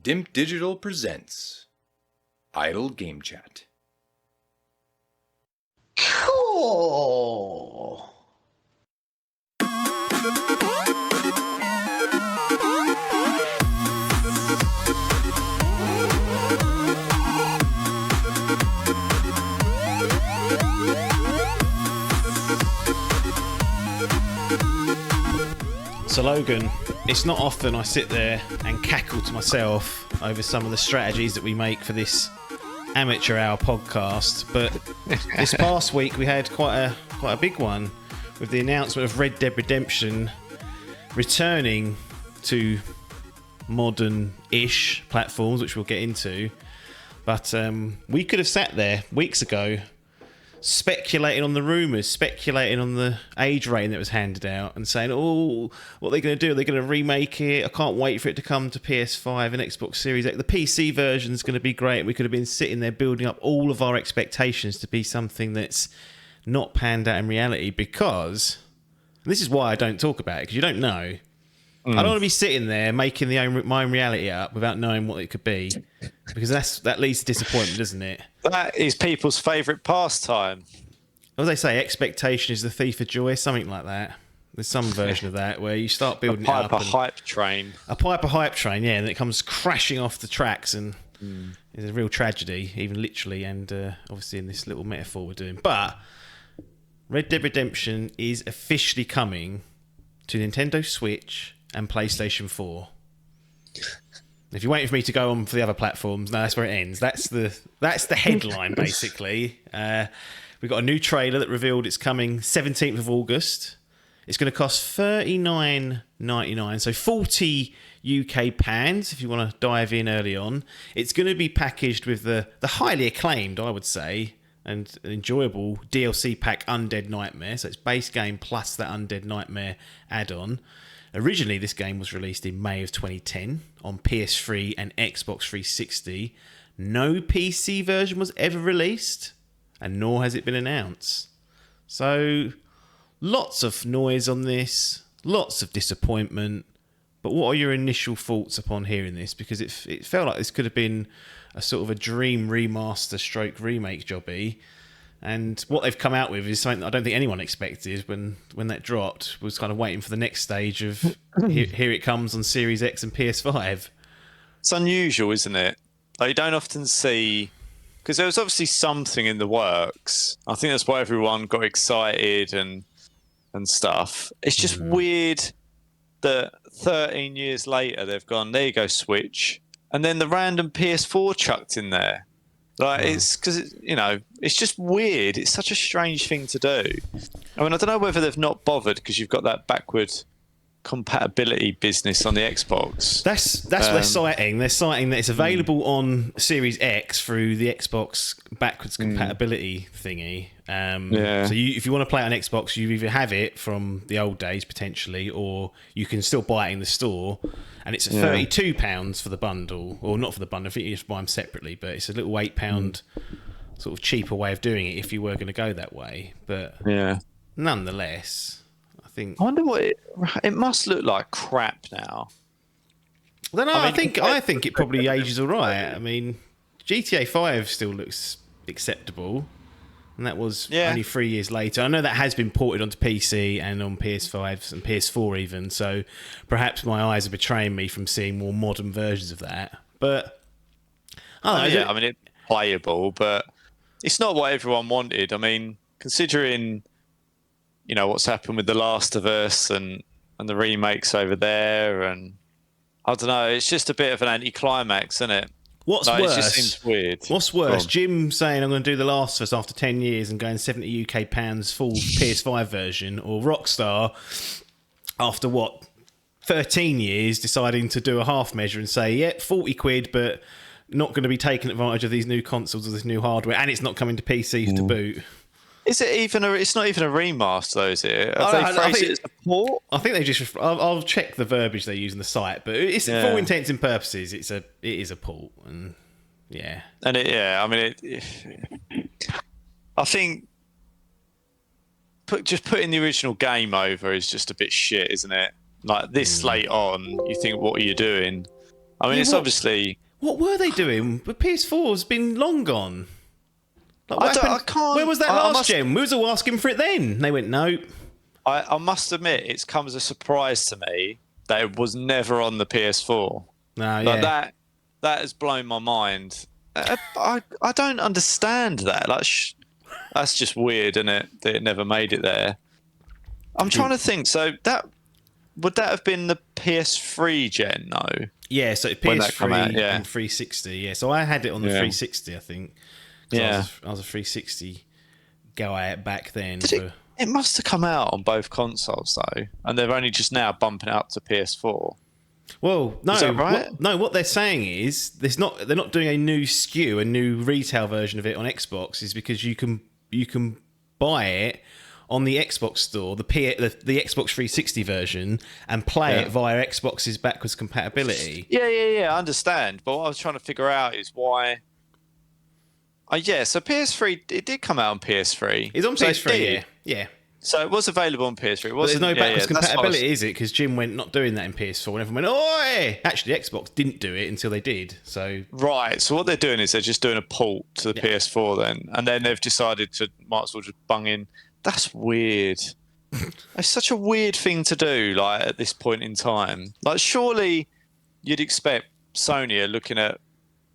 Dimp Digital presents Idle Game Chat. Cool. So Logan, it's not often I sit there and cackle to myself over some of the strategies that we make for this amateur hour podcast, but this past week we had quite a big one with the announcement of Red Dead Redemption returning to modern-ish platforms, which we'll get into. But we could have sat there weeks ago speculating on the rumours, speculating on the age rating that was handed out and saying, oh, what are they going to do? Are they going to remake it? I can't wait for it to come to PS5 and Xbox Series X. The PC version is going to be great. We could have been sitting there building up all of our expectations to be something that's not panned out in reality because, and this is why I don't talk about it, because you don't know. I don't want to be sitting there making my own reality up without knowing what it could be, because that leads to disappointment, doesn't it? That is people's favourite pastime. As they say, expectation is the thief of joy, something like that. There's some version of that where you start building a hype train. A hype train, yeah, and it comes crashing off the tracks and it's a real tragedy, even literally and obviously in this little metaphor we're doing. But Red Dead Redemption is officially coming to Nintendo Switch and PlayStation 4. If you're waiting for me to go on for the other platforms, no, that's where it ends. That's the headline, basically. We've got a new trailer that revealed it's coming 17th of August. It's going to cost $39.99, so 40 UK pounds if you want to dive in early on. It's going to be packaged with the highly acclaimed, I would say, and enjoyable DLC pack Undead Nightmare. So it's base game plus that Undead Nightmare add-on. Originally, this game was released in May of 2010 on PS3 and Xbox 360. No PC version was ever released, and nor has it been announced. So, lots of noise on this, lots of disappointment. But what are your initial thoughts upon hearing this? Because it felt like this could have been a sort of a dream remaster stroke remake jobby. And what they've come out with is something that I don't think anyone expected when that dropped. Was kind of waiting for the next stage of here it comes on Series X and PS5. It's unusual, isn't it? Like, you don't often see, because there was obviously something in the works. I think that's why everyone got excited and stuff. It's just weird that 13 years later they've gone, there you go, Switch, and then the random PS4 chucked in there. Like, it's because, it's just weird. It's such a strange thing to do. I mean, I don't know whether they've not bothered because you've got that backward compatibility business on the Xbox. That's what they're citing. They're citing that it's available on Series X through the Xbox backwards compatibility thingy. So if you want to play it on Xbox, you either have it from the old days potentially, or you can still buy it in the store. And it's £32 for the bundle, or not for the bundle. I think you just buy them separately, but it's a little £8 sort of cheaper way of doing it if you were going to go that way. But nonetheless, I wonder what it must look like. Crap now. I don't know. I think it probably ages all right. I mean, GTA 5 still looks acceptable, and that was only 3 years later. I know that has been ported onto PC and on PS5 and PS4 even, so perhaps my eyes are betraying me from seeing more modern versions of that. But I mean, it's playable, but it's not what everyone wanted. I mean, considering what's happened with The Last of Us and the remakes over there, and I don't know, it's just a bit of an anticlimax, isn't it? What's worse? It just seems weird. What's worse? Jim saying I'm going to do The Last of Us after 10 years and going 70 UK pounds full PS5 version, or Rockstar after 13 years deciding to do a half measure and say 40 quid, but not going to be taking advantage of these new consoles or this new hardware, and it's not coming to PC to boot. Is it even it's not even a remaster though, is it? Have they phrased it as a port? I think they just. I'll check the verbiage they use on the site, but it's for all intents and purposes, it is a port, and I mean, I think just putting the original game over is just a bit shit, isn't it? Like this late on, you think, what are you doing? I mean, Yeah, it's what- obviously. What were they doing? The PS4's been long gone. Like, what I happened? can't. Where was that I last must, gen? We was all asking for it then. They went, no. I must admit, it's come as a surprise to me that it was never on the PS4. No, Like yeah. that has blown my mind. I don't understand that. Like, that's just weird, isn't it? That it never made it there. I'm trying to think. So would that have been the PS3 gen? No. Yeah, so When that come out, PS3 yeah. and 360. Yeah, so I had it on the Yeah. 360, I think. 'Cause Yeah. I was a 360 guy back then. Did it must have come out on both consoles though, and they're only just now bumping it up to PS4. Well, no, Is that right? What they're saying is they're not doing a new SKU, a new retail version of it on Xbox, is because you can buy it on the Xbox store, the Xbox 360 version, and play it via Xbox's backwards compatibility. Yeah, I understand. But what I was trying to figure out is why. So PS3, it did come out on PS3. It's on So it PS3, did. yeah. So it was available on PS3. It But there's wasn't, no backwards that's what I was- compatibility, is it? Because Jim went not doing that in PS4, and everyone went, "Oi!" Actually, Xbox didn't do it until they did. So Right. So what they're doing is they're just doing a port to the PS4 then, and then they've decided to might as well just bung in. That's weird. It's such a weird thing to do. Like at this point in time, like surely you'd expect Sony are looking at.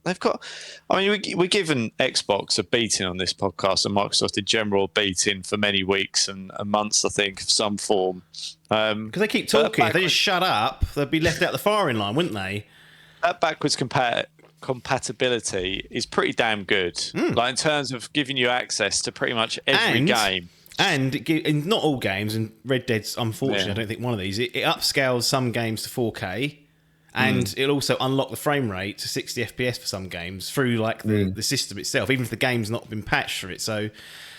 They've got. I mean, we're giving Xbox a beating on this podcast, and Microsoft a general beating for many weeks and months, I think, of some form. because they keep talking, if they just shut up, they'd be left out the firing line, wouldn't they? That backwards compatibility is pretty damn good. Like in terms of giving you access to pretty much every game. And in not all games, and Red Dead's unfortunately, I don't think one of these. It upscales some games to 4K, and it'll also unlock the frame rate to 60 FPS for some games through like the system itself, even if the game's not been patched for it. So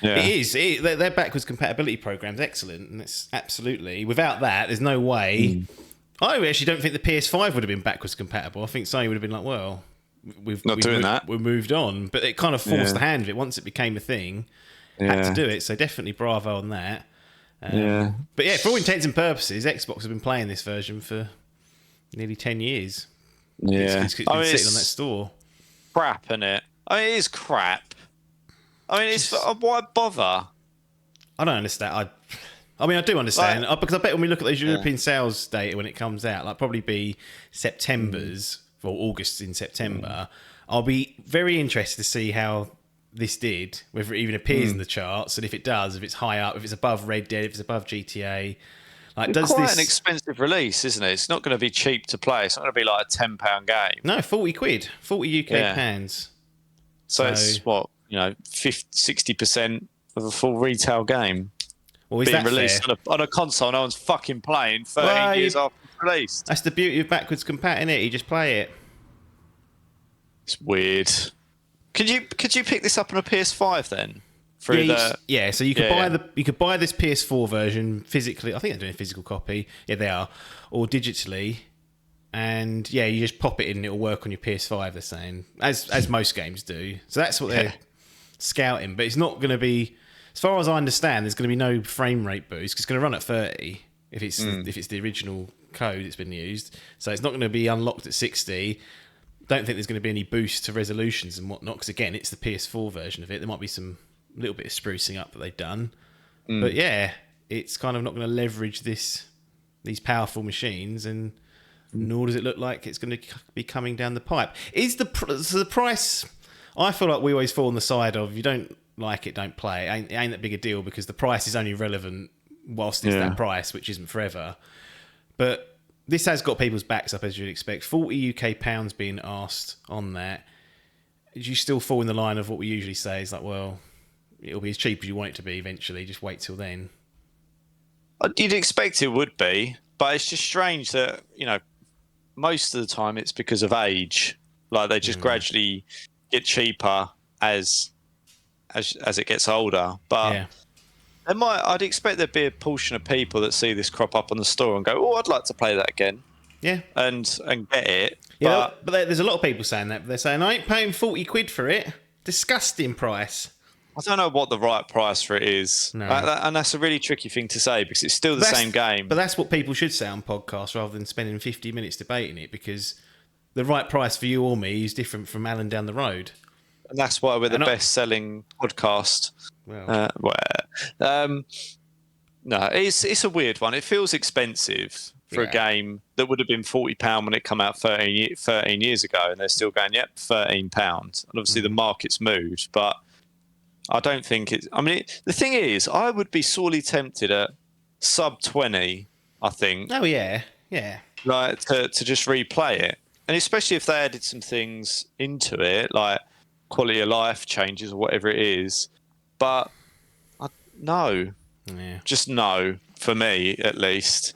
their backwards compatibility program's excellent, and it's absolutely without that, there's no way. I actually don't think the PS5 would have been backwards compatible. I think Sony would have been like, well, we've moved on, but it kind of forced the hand of it once it became a thing. Had to do it, so definitely bravo on that. But yeah, for all intents and purposes, Xbox have been playing this version for nearly 10 years. It's been sitting on that store. Crap, isn't it? I mean, it is crap. I mean, it's why bother? I don't understand. I mean, I do understand, because I bet when we look at those European sales data when it comes out, like probably be September's, or August in September, I'll be very interested to see how this did, whether it even appears in the charts, and if it does, if it's high up, if it's above Red Dead, if it's above GTA. Like, It's quite an expensive release, isn't it? It's not going to be cheap to play. It's not going to be like a £10 game. No, 40 quid, 40 UK pounds. So it's what, 60% of a full retail game. Well, is being that released fair? on a console no one's fucking playing 13 years after it's released. That's the beauty of backwards compat, innit? You just play it. It's weird. Could you pick this up on a PS5 then? So you could buy this PS4 version physically. I think they're doing a physical copy. Yeah, they are, or digitally. And yeah, you just pop it in and it'll work on your PS5. They're saying, as most games do. So that's what they're scouting. But it's not going to be, as far as I understand, there's going to be no frame rate boost. 'Cause it's going to run at 30 if it's the original code that's been used. So it's not going to be unlocked at 60. Don't think there's going to be any boost to resolutions and whatnot. Because again, it's the PS4 version of it. There might be some little bit of sprucing up that they've done, but yeah, it's kind of not going to leverage these powerful machines, and nor does it look like it's going to be coming down the pipe. Is the price? I feel like we always fall on the side of, you don't like it, don't play it. It ain't that big a deal, because the price is only relevant whilst it's that price, which isn't forever. But this has got people's backs up, as you'd expect. 40 UK pounds being asked on that. Do you still fall in the line of what we usually say is like, well, it'll be as cheap as you want it to be eventually, just wait till then? You'd expect it would be, but it's just strange that, most of the time it's because of age. Like, they just gradually get cheaper as it gets older. But I'd expect there'd be a portion of people that see this crop up on the store and go, oh, I'd like to play that again. Yeah. And get it. Yeah, but there's a lot of people saying that. They're saying, I ain't paying 40 quid for it. Disgusting price. I don't know what the right price for it is. No. And that's a really tricky thing to say, because it's still the same game. But that's what people should say on podcasts, rather than spending 50 minutes debating it, because the right price for you or me is different from Alan down the road. And that's why we're the And best-selling podcast. Well, No, it's a weird one. It feels expensive for a game that would have been £40 when it came out 13 years ago, and they're still going, yep, £13. And obviously the market's moved, but I don't think it's... I mean, the thing is, I would be sorely tempted at sub 20, I think. Oh, yeah. Like, to just replay it. And especially if they added some things into it, like quality of life changes or whatever it is. But no. Yeah. Just no, for me, at least.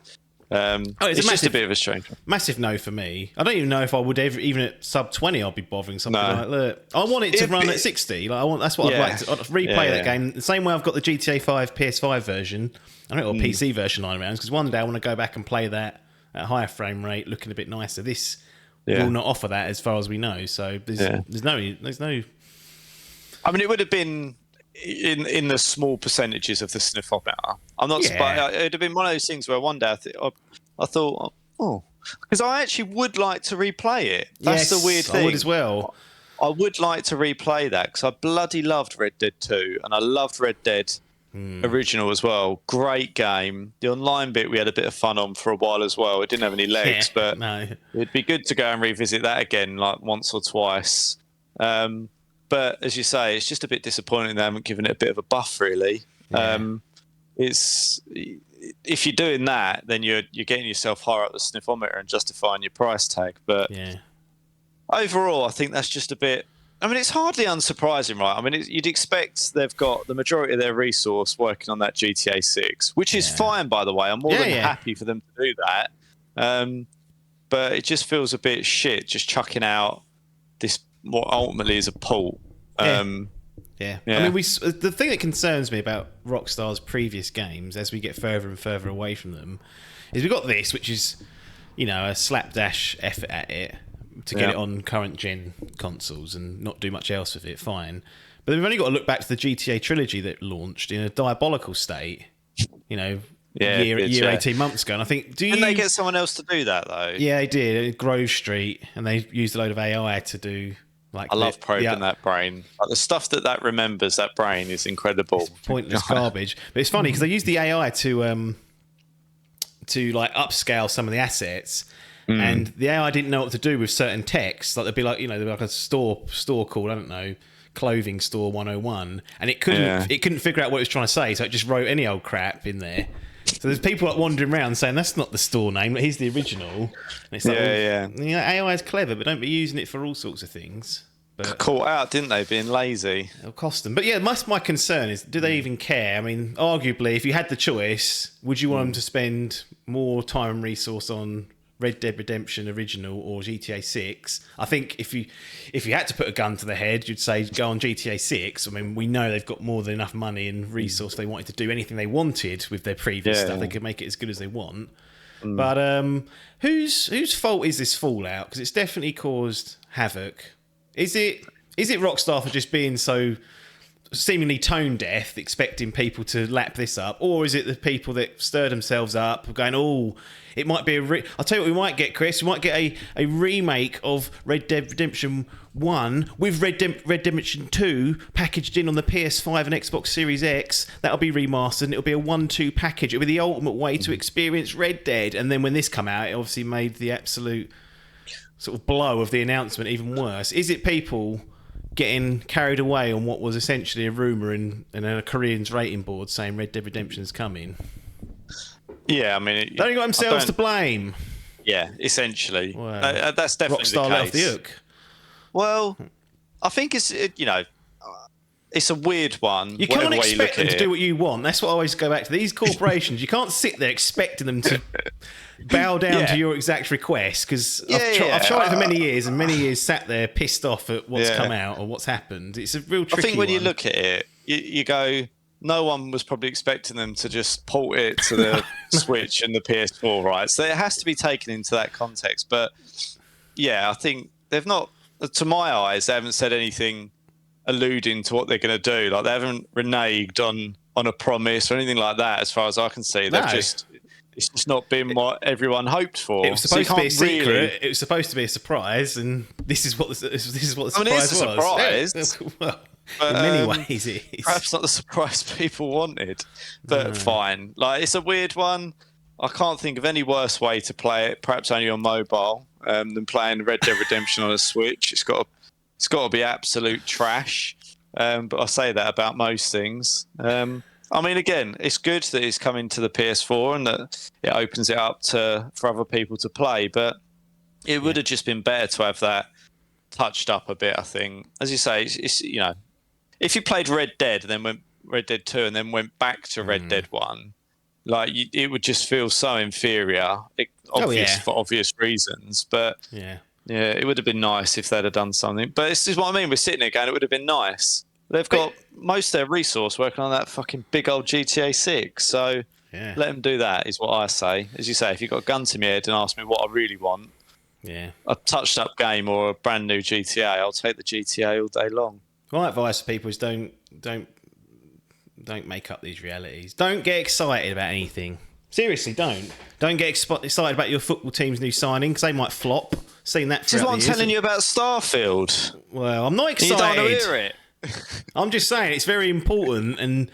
It's just a bit of a strange one. Massive no for me. I don't even know if I would ever, even at sub 20, I'd be bothering something like, look, I want it to run at 60. Like, that's what I'd like to replay that game. The same way I've got the GTA 5 PS5 version, I don't know, or PC version lying around, because one day I want to go back and play that at a higher frame rate, looking a bit nicer. This will not offer that as far as we know. So there's no. I mean, it would have been in the small percentages of the sniffometer. I'm not surprised. It'd have been one of those things where one day I thought, because I actually would like to replay it. That's the weird thing. I would as well. I would like to replay that because I bloody loved Red Dead 2 and I loved Red Dead Original as well. Great game. The online bit we had a bit of fun on for a while as well. It didn't have any legs, but it'd be good to go and revisit that again, like once or twice. But as you say, it's just a bit disappointing they haven't given it a bit of a buff, really. It's if you're doing that, then you're getting yourself higher up the sniffometer and justifying your price tag. But overall, I think that's just a bit. I mean, it's hardly unsurprising, right? I mean, you'd expect they've got the majority of their resource working on that GTA 6, which is fine, by the way. I'm more than happy for them to do that. But it just feels a bit shit, just chucking out this what ultimately is a port. I mean, the thing that concerns me about Rockstar's previous games, as we get further and further away from them, is we've got this, which is, a slapdash effort at it to get it on current gen consoles and not do much else with it. Fine, but then we've only got to look back to the GTA trilogy that launched in a diabolical state. Year 18 months ago, and I think didn't they get someone else to do that though? Yeah, they did. Grove Street, and they used a load of AI to do. Like I love probing that brain. Like the stuff that remembers that brain is incredible. It's pointless garbage. But it's funny because they use the AI to like upscale some of the assets, and the AI didn't know what to do with certain texts. Like there'd be like there'd be like a store called, I don't know, Clothing Store 101, and it couldn't figure out what it was trying to say, so it just wrote any old crap in there. So there's people like wandering around saying that's not the store name, but here's the original. And it's like, AI is clever, but don't be using it for all sorts of things. But caught out, didn't they, being lazy? It'll cost them. But yeah, my concern is, do they even care? I mean, arguably, if you had the choice, would you want them to spend more time and resource on Red Dead Redemption Original or GTA 6? I think if you had to put a gun to the head, you'd say go on GTA 6. I mean, we know they've got more than enough money and resource. If they wanted to do anything they wanted with their previous stuff, they could make it as good as they want. But whose fault is this fallout? Because it's definitely caused havoc. Is it Rockstar for just being so seemingly tone deaf, expecting people to lap this up, or is it the people that stir themselves up, going, "Oh, it might be I'll tell you what we might get, Chris. We might get a remake of Red Dead Redemption 1 with Red Dead Redemption 2 packaged in on the PS5 and Xbox Series X. That'll be remastered, and it'll be a 1-2 package. It'll be the ultimate way to experience Red Dead." And then when this come out, it obviously made the absolute sort of blow of the announcement even worse. Is it people getting carried away on what was essentially a rumour in a Korean's rating board saying Red Dead Redemption is coming? Yeah, I mean... They only got themselves to blame. Yeah, essentially. Well, that's definitely Rockstar the let case. off the hook. Well, I think it's a weird one. You can't expect them to do what you want. That's what I always go back to. These corporations, you can't sit there expecting them to bow down to your exact request, because I've tried it for many years, and many years sat there pissed off at what's come out or what's happened. It's a real tricky I think when one. you look at it, you go, no one was probably expecting them to just port it to the Switch and the PS4, right? So it has to be taken into that context. But yeah, I think they've not, to my eyes, they haven't said anything alluding to what they're going to do. Like, they haven't reneged on a promise or anything like that, as far as I can see. They've it's just not been what everyone hoped for. It was supposed to be a secret. Really... It was supposed to be a surprise, and this is what the surprise I mean, it's a was. surprise. Well, But, in many ways, it is. Perhaps not the surprise people wanted, but fine. Like, it's a weird one. I can't think of any worse way to play it, perhaps only on mobile, than playing Red Dead Redemption on a Switch. It's got to be absolute trash. But I say that about most things. I mean, again, it's good that it's coming to the PS4 and that it opens it up for other people to play. But it would have just been better to have that touched up a bit. I think, as you say, it's if you played Red Dead and then went Red Dead 2 and then went back to Red Dead 1, like it would just feel so inferior, for obvious reasons. But yeah, it would have been nice if they'd have done something. But this is what I mean. We're sitting there going, it would have been nice. They've got most of their resource working on that fucking big old GTA 6. So let them do that, is what I say. As you say, if you've got a gun to my head and ask me what I really want, a touched up game or a brand new GTA, I'll take the GTA all day long. My advice to people is don't make up these realities. Don't get excited about anything. Seriously, don't get excited about your football team's new signing because they might flop. Seen that. This is what I'm telling you about Starfield. Well, I'm not excited. You don't want to hear it. I'm just saying it's very important, and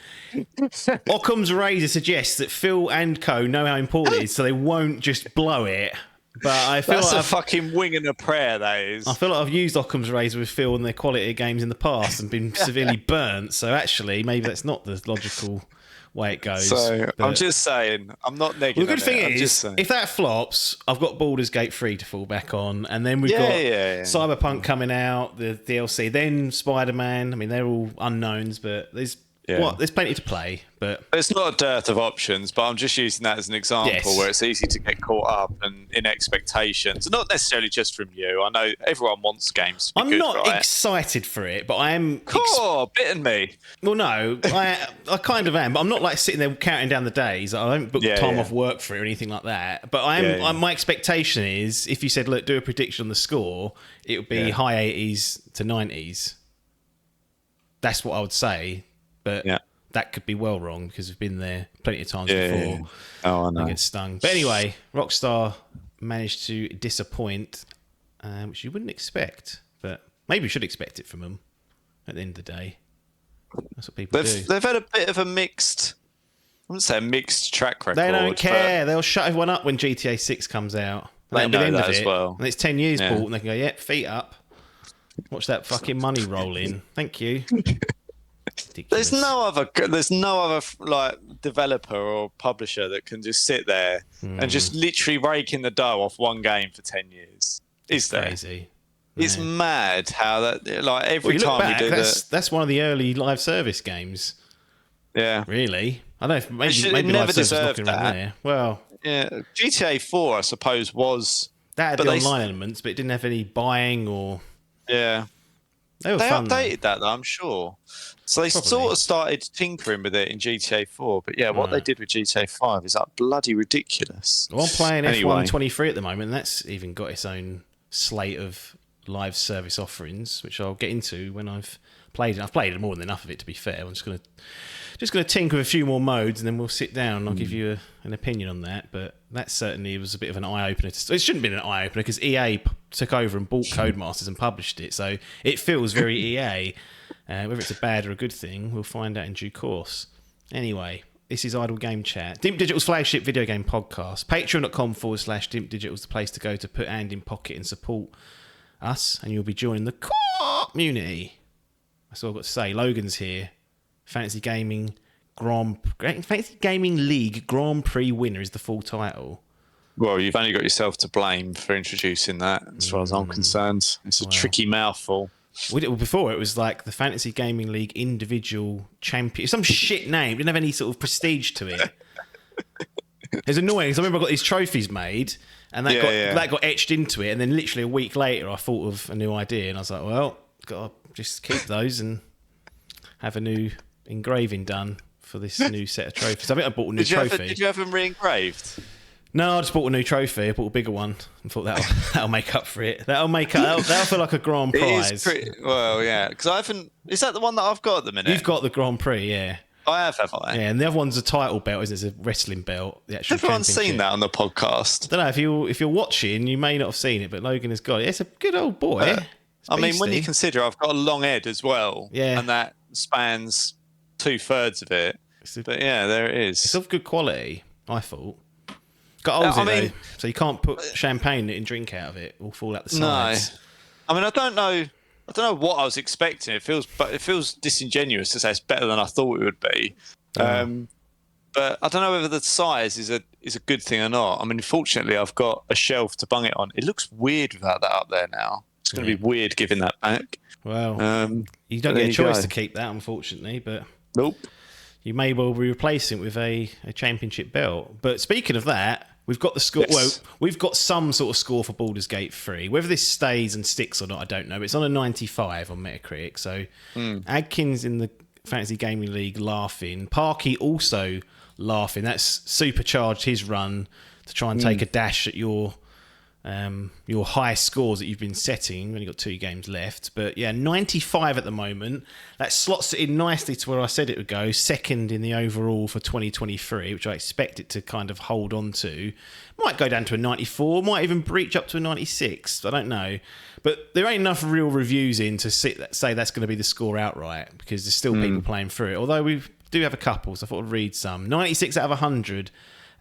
Occam's razor suggests that Phil and co know how important it is, so they won't just blow it. But I feel that's like a fucking wing and a prayer, that is. I feel like I've used Occam's razor with Phil and their quality of games in the past and been severely burnt. So actually, maybe that's not the logical way it goes. So I'm just saying, I'm not negative. Well, the good thing is, if that flops, I've got Baldur's Gate 3 to fall back on, and then we've got Cyberpunk coming out, the DLC, then Spider-Man. I mean, they're all unknowns, but there's plenty to play. But it's not a dearth of options, but I'm just using that as an example where it's easy to get caught up and in expectations. Not necessarily just from you. I know everyone wants games to be good, I'm not excited for it, but I am... bitten me. Well, no, I kind of am, but I'm not like sitting there counting down the days. I don't book time off work for it or anything like that. But I am. My expectation is, if you said, look, do a prediction on the score, it would be high 80s to 90s. That's what I would say. But that could be well wrong because we've been there plenty of times before. Yeah. Oh, I know. I get stung. But anyway, Rockstar managed to disappoint, which you wouldn't expect, but maybe you should expect it from them at the end of the day. That's what people do. They've had a bit of a mixed... I wouldn't say a mixed track record. They don't care. They'll shut everyone up when GTA 6 comes out. They know that as well. And it's 10 years bought, and they can go, feet up. Watch that fucking money roll in. Thank you. Ridiculous. There's no other like developer or publisher that can just sit there and just literally rake in the dough off one game for 10 years. Is there? Crazy. It's mad how that, like, every time you do that. That's one of the early live service games. Yeah. Really? I don't know if maybe never live service deserved that. There. Well, yeah, GTA 4, I suppose, was... That had the online elements, but it didn't have any buying or... Yeah. They updated that, though, I'm sure. So they sort of started tinkering with it in GTA 4, but what they did with GTA 5 is like bloody ridiculous. Well, I'm playing F1 23 at the moment, and that's even got its own slate of live service offerings, which I'll get into when I've played it. I've played more than enough of it, to be fair. I'm just going to tinker with a few more modes, and then we'll sit down and I'll give you an opinion on that. But that certainly was a bit of an eye-opener. It shouldn't have been an eye-opener because EA took over and bought Codemasters and published it, so it feels very EA. Whether it's a bad or a good thing, we'll find out in due course. Anyway, this is Idle Game Chat, Dimp Digital's flagship video game podcast. Patreon.com/Dimp Digital is the place to go to put hand in pocket and support us, and you'll be joining the community. That's all I've got to say. Logan's here. Fantasy Gaming League Grand Prix winner is the full title. Well, you've only got yourself to blame for introducing that, as far as I'm concerned. It's a tricky mouthful. Before, it was like the Fantasy Gaming League individual champion. Some shit name. Didn't have any sort of prestige to it. It was annoying because I remember I got these trophies made, and that got etched into it. And then literally a week later, I thought of a new idea, and I was like, well, got to just keep those and have a new engraving done for this new set of trophies. I think I bought a new trophy. Did you have them re-engraved? No, I just bought a new trophy. I bought a bigger one and thought that'll make up for it. That'll feel like a grand prize. Well, yeah, because I haven't. Is that the one that I've got at the minute? You've got the Grand Prix, yeah. I have I? Yeah, and the other one's a title belt, isn't it? It's a wrestling belt. The actual Everyone's championship. seen that on the podcast. I don't know if you're watching, you may not have seen it, but Logan has got it. It's a good old boy. It's I mean, when you beastie. consider I've got a long head as well, Yeah. and that spans 2/3 of it. But yeah, there it It's is. of good quality, I thought. Got holes I in it, mean- though, so you can't put champagne and drink out of it. It'll fall out the No, sides. I mean, I don't know what I was expecting. It feels disingenuous to say it's better than I thought it would be. But I don't know whether the size is a good thing or not. I mean, fortunately, I've got a shelf to bung it on. It looks weird without that up there now. It's going to be weird giving that back. Well, you don't there get a you choice go. to keep that, unfortunately, but Nope. you may well be replacing it with a championship belt. But speaking of that, we've got the score. Yes. Well, we've got some sort of score for Baldur's Gate 3. Whether this stays and sticks or not, I don't know. But it's on a 95 on Metacritic. So Adkins in the Fantasy Gaming League laughing. Parky also laughing. That's supercharged his run to try and take a dash at your high scores that you've been setting. You've only got 2 games left, but yeah, 95 at the moment. That slots it in nicely to where I said it would go, second in the overall for 2023, which I expect it to kind of hold on to. Might go down to a 94, might even breach up to a 96. I don't know, but there ain't enough real reviews in to say that's going to be the score outright, because there's still people playing through it. Although we do have a couple, so I thought I'd read some. 96 out of 100.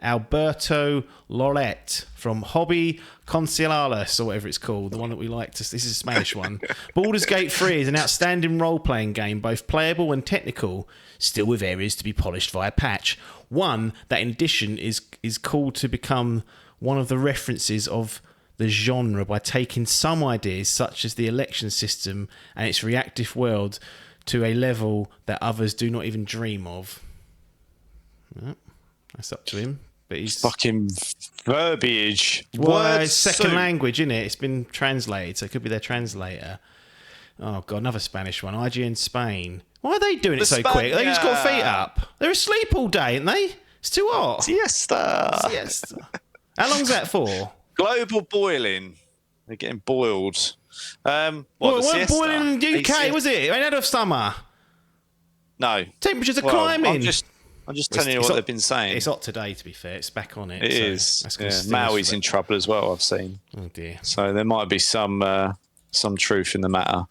Alberto Lorette from Hobby Concilialis, or whatever it's called, the one that we like to. This is a Spanish one. Baldur's Gate 3 is an outstanding role-playing game, both playable and technical, still with areas to be polished via patch. One that, in addition, is called to become one of the references of the genre by taking some ideas, such as the election system and its reactive world, to a level that others do not even dream of. Well, that's up to him. But he's Fucking verbiage. well, Word it's second soup. language, isn't it? It's been translated, so it could be their translator. Oh god, another Spanish one. IGN Spain. Why are they doing it so quick? They just got feet up. They're asleep all day, aren't they? It's too hot. Siesta. Yes. How long's that for? Global boiling. They're getting boiled. Well, The it weren't siesta? boiling in the UK, was it? It ain't out of summer. No. Temperatures are Well, climbing. I'm just telling you It's what hot- they've been saying. It's hot today, to be fair. It's back on it. It so is. that's gonna Yeah, steal us Maui's for in it. trouble as well, I've seen. Oh dear. So there might be some truth in the matter.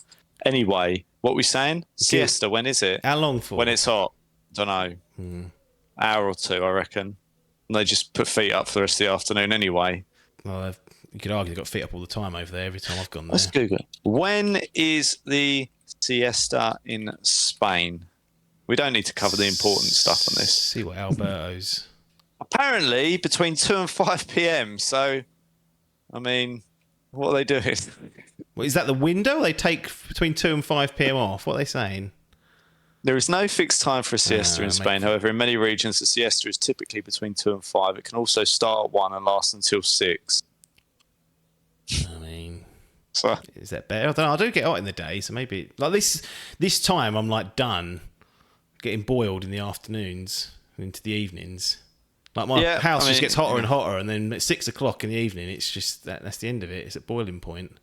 Anyway, what we saying? Siesta, when is it? How long for? When it's hot. Don't know. Hour or two, I reckon. And they just put feet up for the rest of the afternoon anyway. Well, you could argue they've got feet up all the time over there. Every time I've gone there. Let's Google it. When is the siesta in Spain? We don't need to cover the important stuff on this. See what Alberto's. Apparently, between 2 and 5 p.m. So, I mean, what are they doing? Well, is that the window? They take between 2 and 5 p.m. off. What are they saying? There is no fixed time for a siesta in mate. Spain. However, in many regions, the siesta is typically between 2 and 5. It can also start at 1 and last until 6. I mean, So, is that better? I don't know. I do get hot in the day, so maybe like this time I'm like done getting boiled in the afternoons and into the evenings. Like my Yeah, house I just mean- gets hotter and hotter, and then at 6 o'clock in the evening, it's just that's the end of it. It's at boiling point.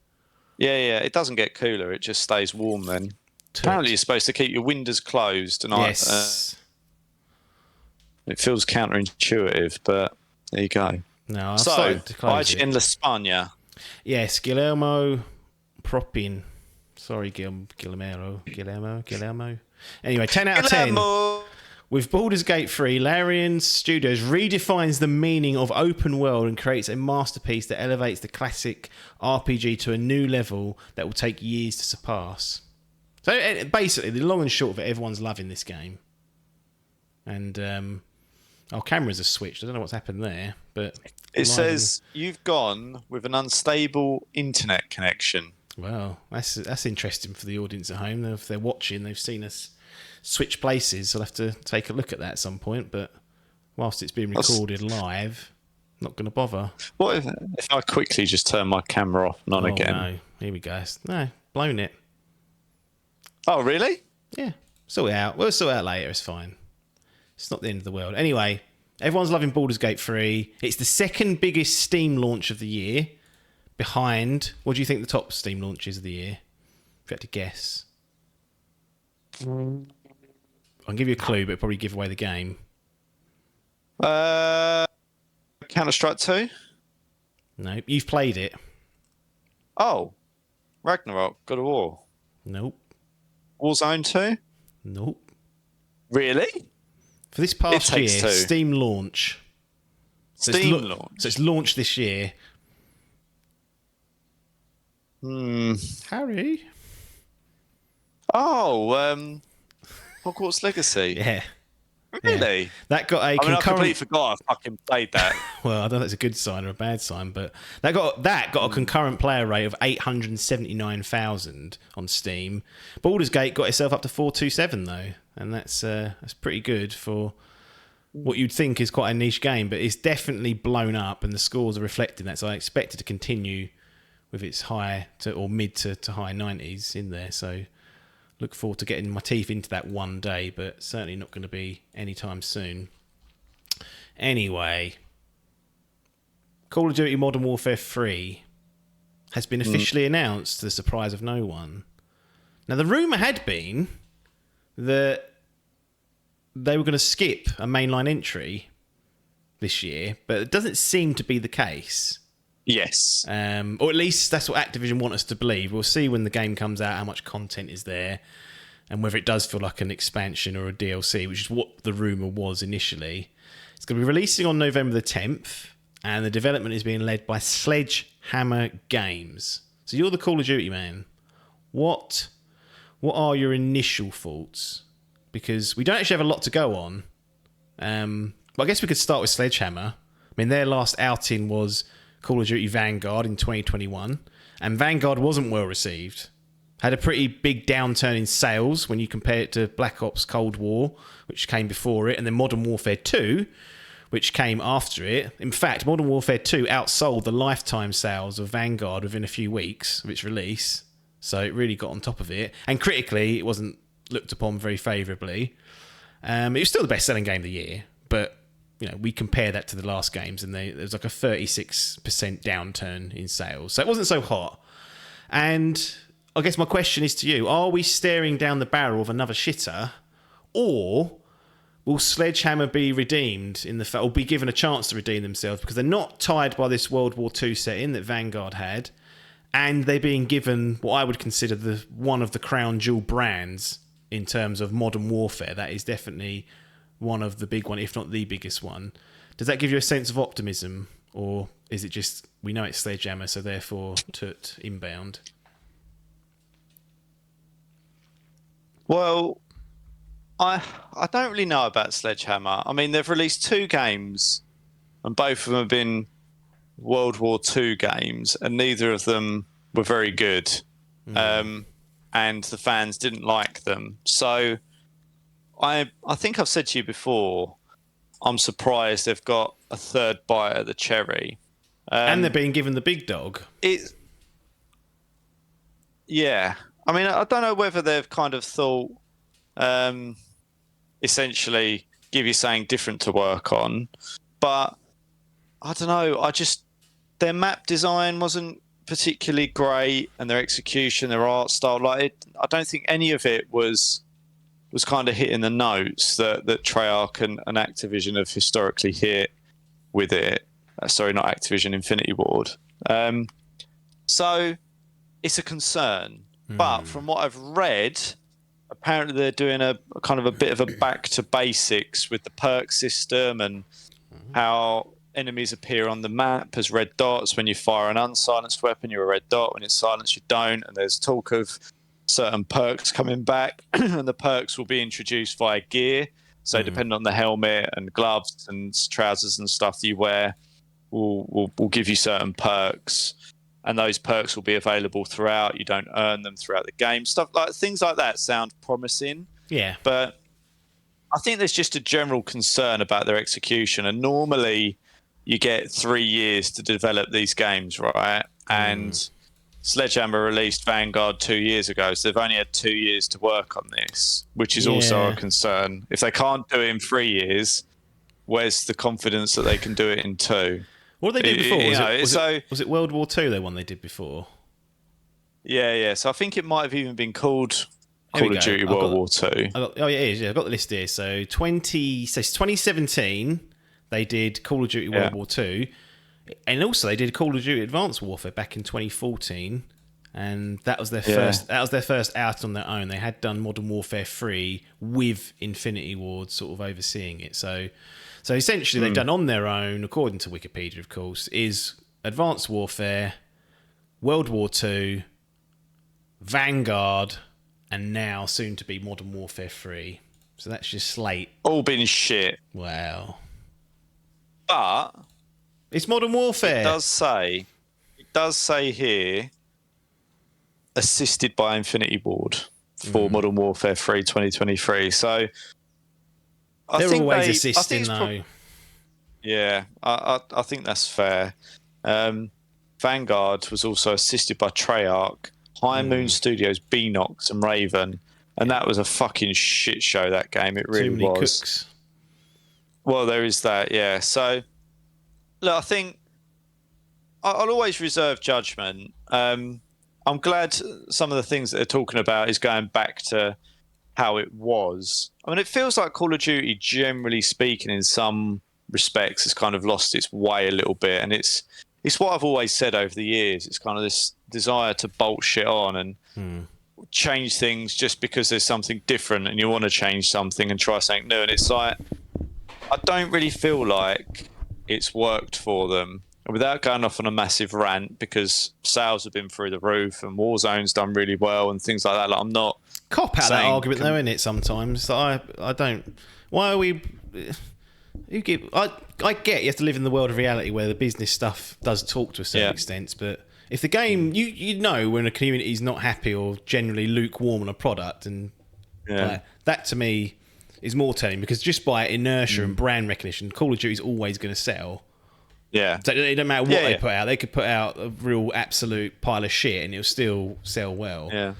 yeah, it doesn't get cooler. It just stays warm then. Apparently, you're supposed to keep your windows closed. And Yes. it feels counterintuitive, but there you go. No, I've So, started to close in it. La España. Yes, Guillermo Propin. Sorry, Guillermo. Anyway, 10 out of 10. Guillermo. With Baldur's Gate 3, Larian Studios redefines the meaning of open world and creates a masterpiece that elevates the classic RPG to a new level that will take years to surpass. So basically, the long and short of it, everyone's loving this game. And our cameras are switched. I don't know what's happened there, but It says you've gone with an unstable internet connection. well, that's interesting for the audience at home. If they're watching, they've seen us switch places. I'll have to take a look at that at some point. But whilst it's being recorded live, I'm not going to bother. What if I quickly just turn my camera off and on Oh, again? no. Here we go. No, blown it. Oh, really? Yeah, sort it out. We'll sort it out later. It's fine. It's not the end of the world. Anyway, everyone's loving Baldur's Gate 3. It's the second biggest Steam launch of the year. Behind, what do you think the top Steam launches of the year? If you had to guess. I'll give you a clue, but it'll probably give away the game. Counter-Strike 2? No, you've played it. Oh, Ragnarok, God of War. Nope. Warzone 2? Nope. Really? For this past year, Takes Two. Steam launch. Steam launch? So it's launched this year. Harry? Oh, Hogwarts Legacy. Yeah. Really? Yeah. That got a I concurrent... completely forgot I fucking played that. Well, I don't know if it's a good sign or a bad sign, but that got a concurrent player rate of 879,000 on Steam. Baldur's Gate got itself up to 427 though, and that's pretty good for what you'd think is quite a niche game, but it's definitely blown up, and the scores are reflecting that. So I expect it to continue with its high to or mid to high 90s in there. So look forward to getting my teeth into that one day, but certainly not going to be anytime soon. Anyway, Call of Duty Modern Warfare 3 has been officially announced to the surprise of no one. Now, the rumour had been that they were going to skip a mainline entry this year, but it doesn't seem to be the case. Yes. Or at least that's what Activision want us to believe. We'll see when the game comes out how much content is there and whether it does feel like an expansion or a DLC, which is what the rumour was initially. It's going to be releasing on November the 10th, and the development is being led by Sledgehammer Games. So you're the Call of Duty man. What are your initial thoughts? Because we don't actually have a lot to go on. But I guess we could start with Sledgehammer. I mean, their last outing was Call of Duty Vanguard in 2021, and Vanguard wasn't well received. Had a pretty big downturn in sales when you compare it to Black Ops Cold War, which came before it, and then Modern Warfare 2, which came after it. In fact, Modern Warfare 2 outsold the lifetime sales of Vanguard within a few weeks of its release, so it really got on top of it. And critically, it wasn't looked upon very favourably. It was still the best-selling game of the year, but we compare that to the last games, and there was like a 36% downturn in sales. So it wasn't so hot. And I guess my question is to you, are we staring down the barrel of another shitter, or will Sledgehammer be redeemed or be given a chance to redeem themselves because they're not tied by this World War II setting that Vanguard had, and they're being given what I would consider one of the crown jewel brands in terms of modern warfare? That is definitely one of the big one, if not the biggest one. Does that give you a sense of optimism, or is it just we know it's Sledgehammer, so therefore tut inbound? Well, I don't really know about Sledgehammer. I mean, they've released 2 games, and both of them have been World War II games, and neither of them were very good. And the fans didn't like them. So I think I've said to you before, I'm surprised they've got a third bite at the cherry. And they're being given the big dog. Yeah. I mean, I don't know whether they've kind of thought, essentially, give you something different to work on. But I don't know. Their map design wasn't particularly great, and their execution, their art style, I don't think any of it was kind of hitting the notes that Treyarch and Activision have historically hit with it. Sorry, not Activision, Infinity Ward. So it's a concern. But from what I've read, apparently they're doing a kind of a bit of a back to basics with the perk system and how enemies appear on the map as red dots. When you fire an unsilenced weapon, you're a red dot. When it's silenced, you don't. And there's talk of certain perks coming back, and the perks will be introduced via gear. So depending on the helmet and gloves and trousers and stuff that you wear, will give you certain perks. And those perks will be available throughout. You don't earn them throughout the game. Things like that sound promising. Yeah. But I think there's just a general concern about their execution. And normally you get 3 years to develop these games, right? And Sledgehammer released Vanguard 2 years ago, so they've only had 2 years to work on this, which is also a concern. If they can't do it in 3 years, where's the confidence that they can do it in 2? What did they do before? Was it World War II, the one they did before? Yeah. So I think it might have even been called Call of Duty World War Two. Oh yeah, it is. Yeah, I've got the list here. So 2017, they did Call of Duty World War Two, and also they did Call of Duty Advanced Warfare back in 2014, and that was their first. That was their first out on their own. They had done Modern Warfare 3 with Infinity Ward sort of overseeing it. So essentially, they've done on their own, according to Wikipedia, of course, is Advanced Warfare, World War Two, Vanguard, and now soon to be Modern Warfare 3. So that's your slate. All been shit. Wow. But it's Modern Warfare. It does say here, assisted by Infinity Ward for Modern Warfare 3 2023. So they're always assisting, though. Yeah, I think that's fair. Vanguard was also assisted by Treyarch, High Moon Studios, Beanox, and Raven, and that was a fucking shit show. That game, it really Too many was. cooks. Well, there is that, yeah. So, look, I think I'll always reserve judgment. I'm glad some of the things that they're talking about is going back to how it was. I mean, it feels like Call of Duty, generally speaking, in some respects, has kind of lost its way a little bit, and it's what I've always said over the years. It's kind of this desire to bolt shit on and change things just because there's something different and you want to change something and try something new. And it's like, I don't really feel like it's worked for them. And without going off on a massive rant, because sales have been through the roof and Warzone's done really well and things like that. Like, I'm not cop out that argument though, isn't it? Sometimes I don't. Why are we? I get you have to live in the world of reality where the business stuff does talk to a certain extent, but if the game, you know when a community is not happy or generally lukewarm on a product, and that to me is more telling, because just by inertia and brand recognition, Call of Duty is always going to sell. Yeah. So it don't matter what they put out. They could put out a real absolute pile of shit and it'll still sell well. Yeah.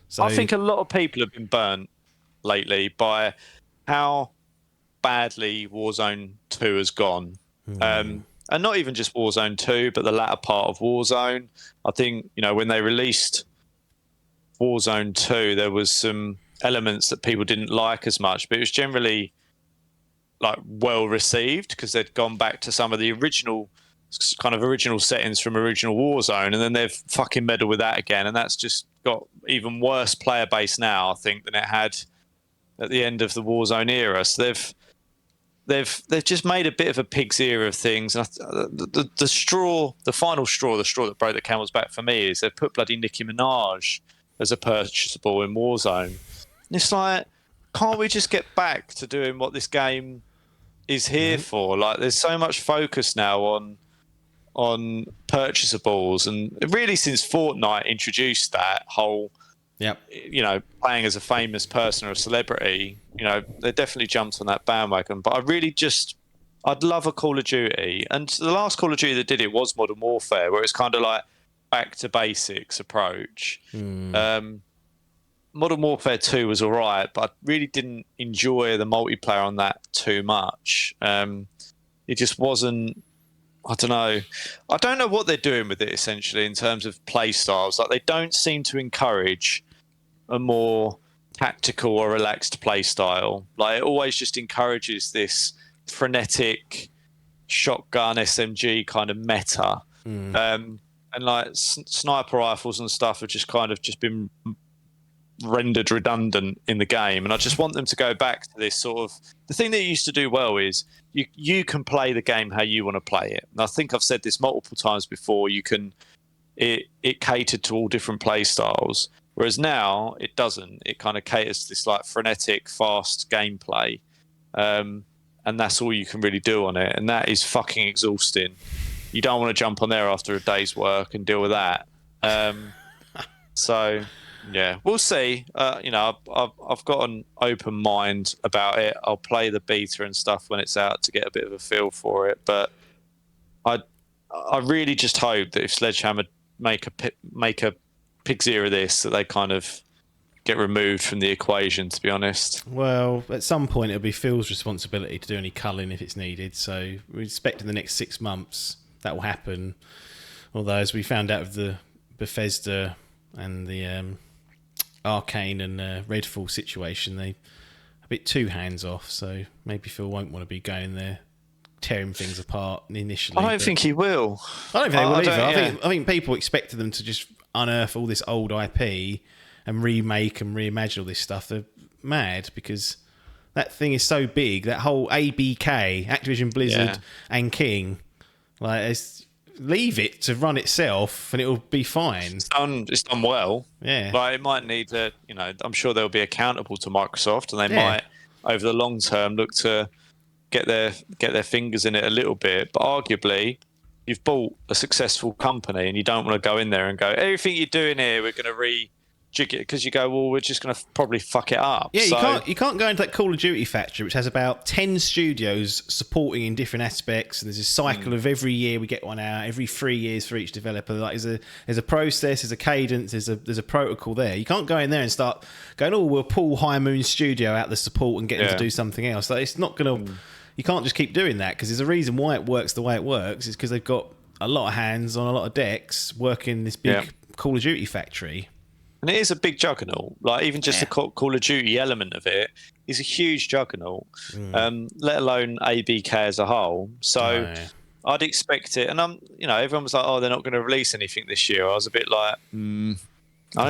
So I think a lot of people have been burnt lately by how badly Warzone 2 has gone. And not even just Warzone 2, but the latter part of Warzone. I think, when they released Warzone 2, there was some elements that people didn't like as much, but it was generally well received because they'd gone back to some of the original settings from original Warzone, and then they've fucking meddled with that again, and that's just got even worse player base now, I think, than it had at the end of the Warzone era. So they've just made a bit of a pig's ear of things. And the final straw that broke the camel's back for me is they've put bloody Nicki Minaj as a purchasable in Warzone. And it's like, can't we just get back to doing what this game is here for? Like, there's so much focus now on purchasables, and really since Fortnite introduced that whole, playing as a famous person or a celebrity, they definitely jumped on that bandwagon. But I'd love a Call of Duty, and the last Call of Duty that did it was Modern Warfare, where it's kind of like back to basics approach. Modern Warfare 2 was all right, but I really didn't enjoy the multiplayer on that too much. It just wasn't, I don't know. I don't know what they're doing with it, essentially, in terms of play styles. Like, they don't seem to encourage a more tactical or relaxed play style. Like, it always just encourages this frenetic shotgun SMG kind of meta. And like sniper rifles and stuff have just kind of just been rendered redundant in the game, and I just want them to go back to this sort of, the thing that you used to do well is you can play the game how you want to play it. And I think I've said this multiple times before, it catered to all different play styles, whereas now it doesn't. It kind of caters to this like frenetic fast gameplay, and that's all you can really do on it, and that is fucking exhausting. You don't want to jump on there after a day's work and deal with that. So yeah, we'll see. I've got an open mind about it. I'll play the beta and stuff when it's out to get a bit of a feel for it. But I really just hope that if Sledgehammer make a pig's ear of this, that they kind of get removed from the equation, to be honest. Well, at some point it'll be Phil's responsibility to do any culling if it's needed. So we expect in the next 6 months that will happen. Although, as we found out with the Bethesda and the Arcane and Redfall situation, they a bit too hands off. So maybe Phil won't want to be going there tearing things apart initially. I don't think he will. I don't think they will either. Yeah. I think people expected them to just unearth all this old IP and remake and reimagine all this stuff. They're mad because that thing is so big. That whole ABK, Activision Blizzard and King, leave it to run itself and it'll be fine. It's done well. Yeah. Like it might need to, I'm sure they'll be accountable to Microsoft, and they might, over the long term, look to get their fingers in it a little bit. But arguably, you've bought a successful company, and you don't want to go in there and go, everything you're doing here, we're going to rejig it, because you go, well, we're just going to probably fuck it up. Yeah, you can't go into that Call of Duty factory, which has about 10 studios supporting in different aspects, and there's a cycle of every year we get one out, every 3 years for each developer. Like there's a process, there's a cadence, there's a protocol there. You can't go in there and start going, oh, we'll pull High Moon Studio out the support and get them to do something else. Like, it's not going to. You can't just keep doing that, because there's a reason why it works the way it works. It's because they've got a lot of hands on a lot of decks working this big Call of Duty factory. And it is a big juggernaut. Like, even just the Call of Duty element of it is a huge juggernaut, let alone ABK as a whole. So I'd expect it. And everyone was like, oh, they're not going to release anything this year. I was a bit like, I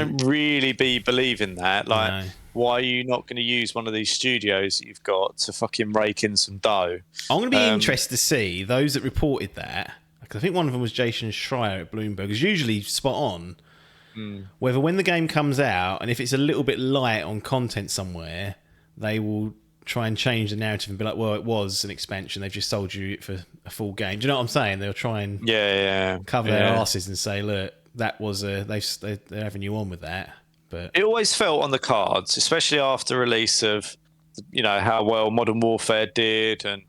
don't really believe in that. Like, why are you not going to use one of these studios that you've got to fucking rake in some dough? I'm going to be interested to see those that reported that, because I think one of them was Jason Schreier at Bloomberg, is usually spot on. Whether when the game comes out, and if it's a little bit light on content somewhere, they will try and change the narrative and be like, well, it was an expansion, they've just sold you it for a full game. Do you know what I'm saying? They'll try and cover their asses and say, look, that was they're having you on with that. But it always felt on the cards, especially after release of, how well Modern Warfare did and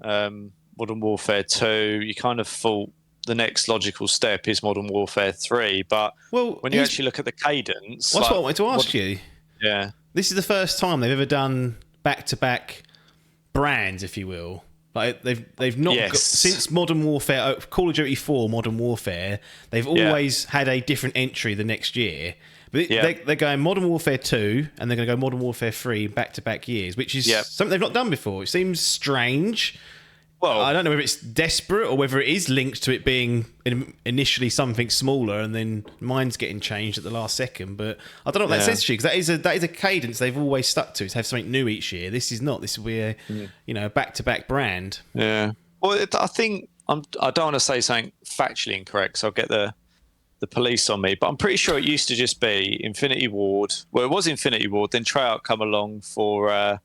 Modern Warfare 2. You kind of thought the next logical step is Modern Warfare 3. But when you actually look at the cadence, that's what I wanted to ask you. Yeah, this is the first time they've ever done back-to-back brands, if you will. Like they've not got, since Modern Warfare, Call of Duty 4, Modern Warfare, they've always had a different entry the next year. But they're going Modern Warfare 2 and they're going to go Modern Warfare 3 back-to-back years, which is something they've not done before. It seems strange. Well, I don't know whether it's desperate or whether it is linked to it being initially something smaller and then mine's getting changed at the last second. But I don't know what that says to you, because that is a cadence they've always stuck to, is have something new each year. This is not. This will be a back-to-back brand. Yeah. Well, I think I don't want to say something factually incorrect, so I'll get the police on me. But I'm pretty sure it used to just be Infinity Ward. Well, it was Infinity Ward. Then Treyarch come along for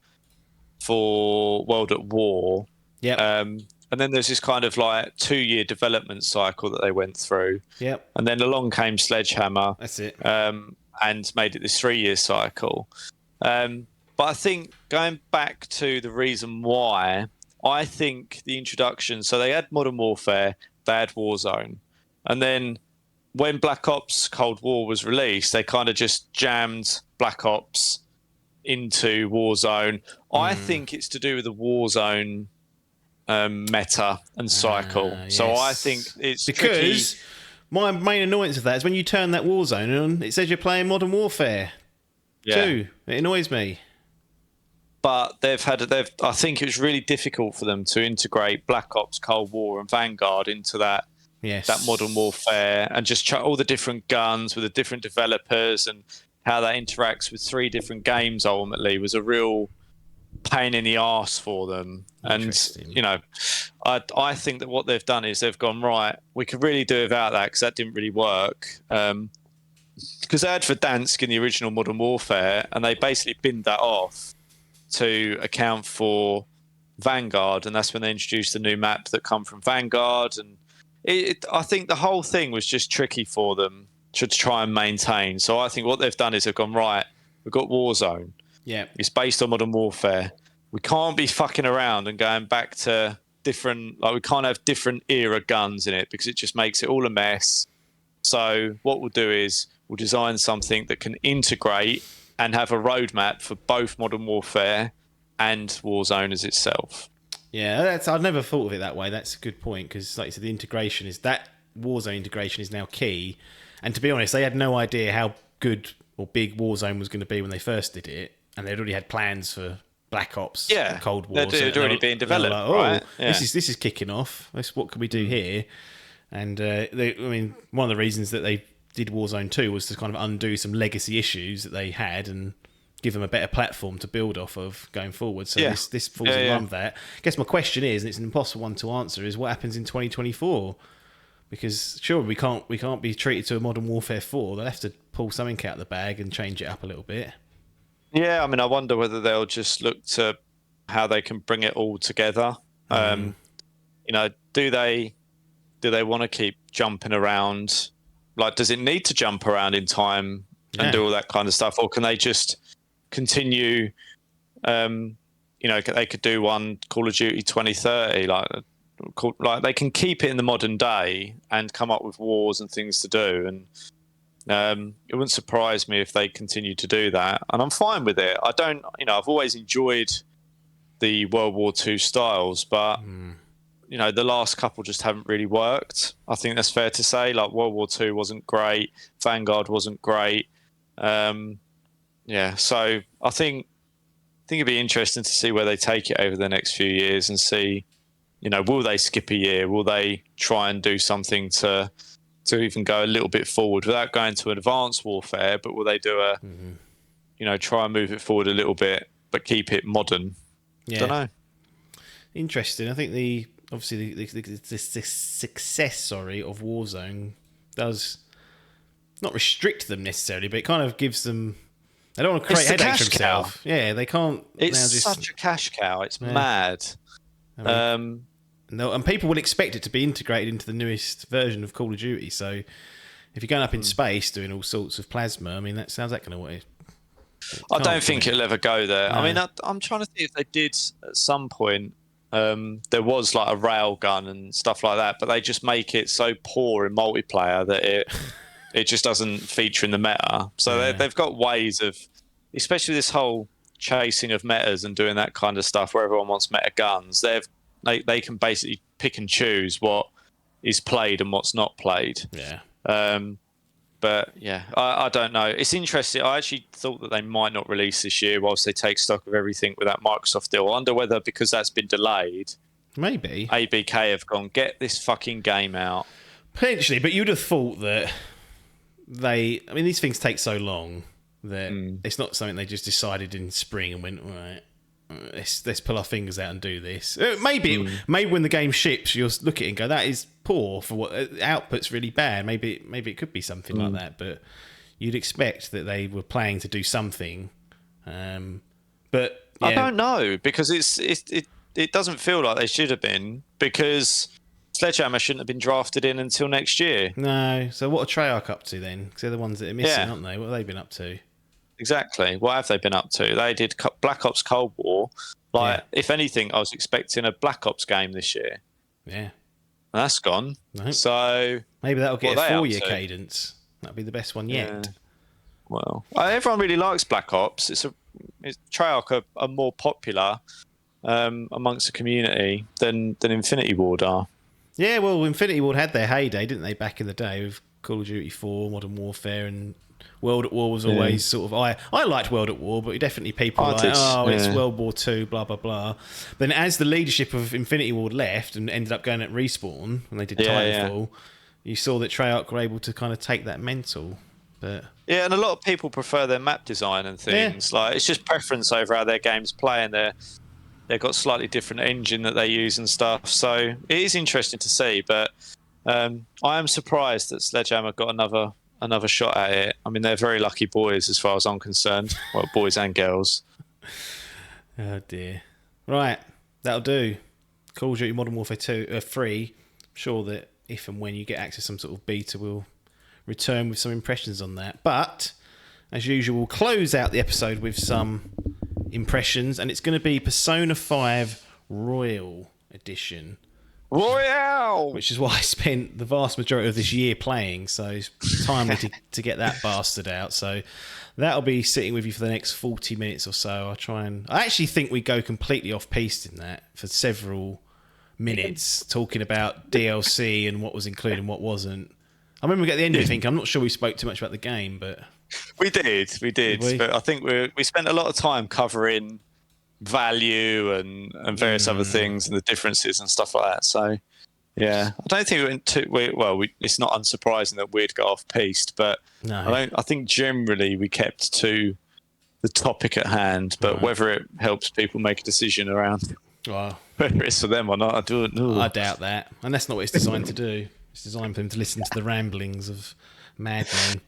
World at War. Yeah. And then there's this kind of like 2-year development cycle that they went through. Yep. And then along came Sledgehammer. That's it. And made it this 3-year cycle. But I think going back to the reason why, I think the introduction, so they had Modern Warfare, they had Warzone. And then when Black Ops Cold War was released, they kind of just jammed Black Ops into Warzone. I think it's to do with the Warzone meta and cycle. Yes. So I think it's because tricky. My main annoyance of that is when you turn that Warzone on, it says you're playing Modern Warfare 2. It annoys me. But I think it was really difficult for them to integrate Black Ops, Cold War, and Vanguard into that Modern Warfare, and just all the different guns with the different developers and how that interacts with 3 different games ultimately was a real pain in the arse for them. And I think that what they've done is they've gone, right, we could really do without that, because that didn't really work, because they had Verdansk in the original Modern Warfare, and they basically binned that off to account for Vanguard, and that's when they introduced the new map that come from Vanguard. And I think the whole thing was just tricky for them to try and maintain. So I think what they've done is they've gone, right, we've got Warzone. Yeah, it's based on Modern Warfare. We can't be fucking around and going back to different, like, we can't have different era guns in it, because it just makes it all a mess. So what we'll do is we'll design something that can integrate and have a roadmap for both Modern Warfare and Warzone as itself. Yeah, I'd never thought of it that way. That's a good point, because like you said, the integration is that Warzone integration is now key. And to be honest, they had no idea how good or big Warzone was going to be when they first did it, and they'd already had plans for Black Ops, Cold War. They'd already been developed, like, right? This is kicking off. What can we do here? And one of the reasons that they did Warzone 2 was to kind of undo some legacy issues that they had and give them a better platform to build off of going forward. So this falls in line with that. I guess my question is, and it's an impossible one to answer, is what happens in 2024? Because sure, we can't be treated to a Modern Warfare 4. They'll have to pull something out of the bag and change it up a little bit. Yeah, I mean, I wonder whether they'll just look to how they can bring it all together. You know, do they want to keep jumping around? Like, does it need to jump around in time and do all that kind of stuff, or can they just continue? You know, they could do one Call of Duty 2030, like they can keep it in the modern day and come up with wars and things to do. And it wouldn't surprise me if they continue to do that. And I'm fine with it. I don't, you know, I've always enjoyed the World War II styles, but you know, the last couple just haven't really worked. I think that's fair to say. Like, World War II wasn't great, Vanguard wasn't great. Yeah, so I think it'd be interesting to see where they take it over the next few years and see, you know, will they skip a year? Will they try and do something to even go a little bit forward without going to advanced warfare? But will they do you know, try and move it forward a little bit, but keep it modern? Yeah. Don't know. Interesting. I think the success, of Warzone does not restrict them necessarily, but it kind of gives them. They don't want to create headaches for themselves. Yeah, they can't. It's such a cash cow. It's mad. I mean, and people will expect it to be integrated into the newest version of Call of Duty. So if you're going up in space doing all sorts of plasma, I mean, that sounds like kind of what it. I don't think it'll ever go there. No. I mean, I'm trying to think if they did at some point. There was like a rail gun and stuff like that, but they just make it so poor in multiplayer that it just doesn't feature in the meta. So they've got ways of, especially this whole chasing of metas and doing that kind of stuff where everyone wants meta guns. They can basically pick and choose what is played and what's not played. Yeah. But yeah, I don't know. It's interesting. I actually thought that they might not release this year whilst they take stock of everything with that Microsoft deal. I wonder whether because that's been delayed, maybe ABK have gone, get this fucking game out. Potentially, but you'd have thought that I mean, these things take so long that it's not something they just decided in spring and went, all right, let's pull our fingers out and do this. Maybe when the game ships, you'll look at it and go, that is poor for what output's really bad. Maybe it could be something like that, but you'd expect that they were planning to do something. But yeah. I don't know, because it doesn't feel like they should have been, because Sledgehammer shouldn't have been drafted in until next year. No. So what are Treyarch up to then? Because they're the ones that are missing, aren't they? What have they been up to? Exactly. What have they been up to? They did Black Ops Cold War. If anything, I was expecting a Black Ops game this year. Yeah. That's gone. No. So maybe that'll get a 4-year cadence. That'll be the best one yet. Yeah. Well, everyone really likes Black Ops. Treyarch are more popular amongst the community than Infinity Ward are. Yeah, well, Infinity Ward had their heyday, didn't they, back in the day with Call of Duty 4, Modern Warfare, and World at War was always sort of... I liked World at War, but definitely people were like, it's World War 2, blah, blah, blah. Then as the leadership of Infinity Ward left and ended up going at Respawn, when they did Titanfall, you saw that Treyarch were able to kind of take that mental. But yeah, and a lot of people prefer their map design and things. Like, it's just preference over how their games play, and they've got slightly different engine that they use and stuff. So it is interesting to see, but I am surprised that Sledgehammer got another shot at it. I mean, they're very lucky boys as far as I'm concerned. Well, boys and girls. Oh dear. Right, that'll do. Call of Duty Modern Warfare 2 3. I'm sure that if and when you get access to some sort of beta, we'll return with some impressions on that. But as usual, we'll close out the episode with some impressions, and it's going to be Persona 5 Royal Edition. Royale! Which is what I spent the vast majority of this year playing, so it's timely to get that bastard out. So that'll be sitting with you for the next 40 minutes or so. I actually think we go completely off-piste in that for several minutes, talking about DLC and what was included and what wasn't. I remember we get the end of it thinking, I'm not sure we spoke too much about the game, but We did. Did we? But I think we spent a lot of time covering value and various other things and the differences and stuff like that. So, yeah, I don't think we went too well. It's not unsurprising that we'd go off piste, but No. I think generally we kept to the topic at hand. But Right. whether it helps people make a decision around Well, whether it's for them or not, I don't know. I doubt that. And that's not what it's designed to do. It's designed for them to listen to the ramblings of madmen.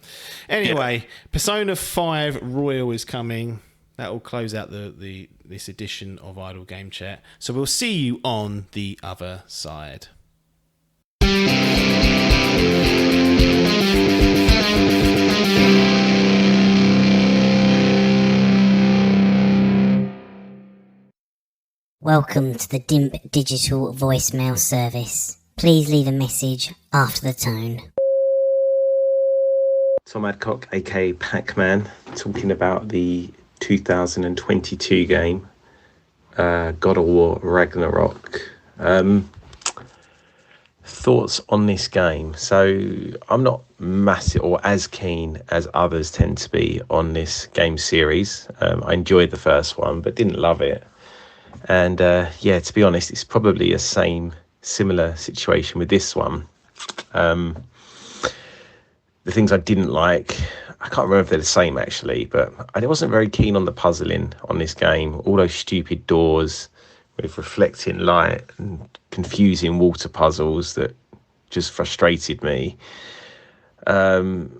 Anyway, Persona 5 Royal is coming. That will close out this edition of Idle Game Chat. So we'll see you on the other side. Welcome to the Dimp digital voicemail service. Please leave a message after the tone. Tom Adcock, aka Pac-Man, talking about the 2022 game, God of War Ragnarok. Thoughts on this game? So I'm not massive or as keen as others tend to be on this game series. I enjoyed the first one, but didn't love it. And to be honest, it's probably a similar situation with this one. The things I didn't like, I can't remember if they're the same actually, but I wasn't very keen on the puzzling on this game. All those stupid doors with reflecting light and confusing water puzzles that just frustrated me. I mean,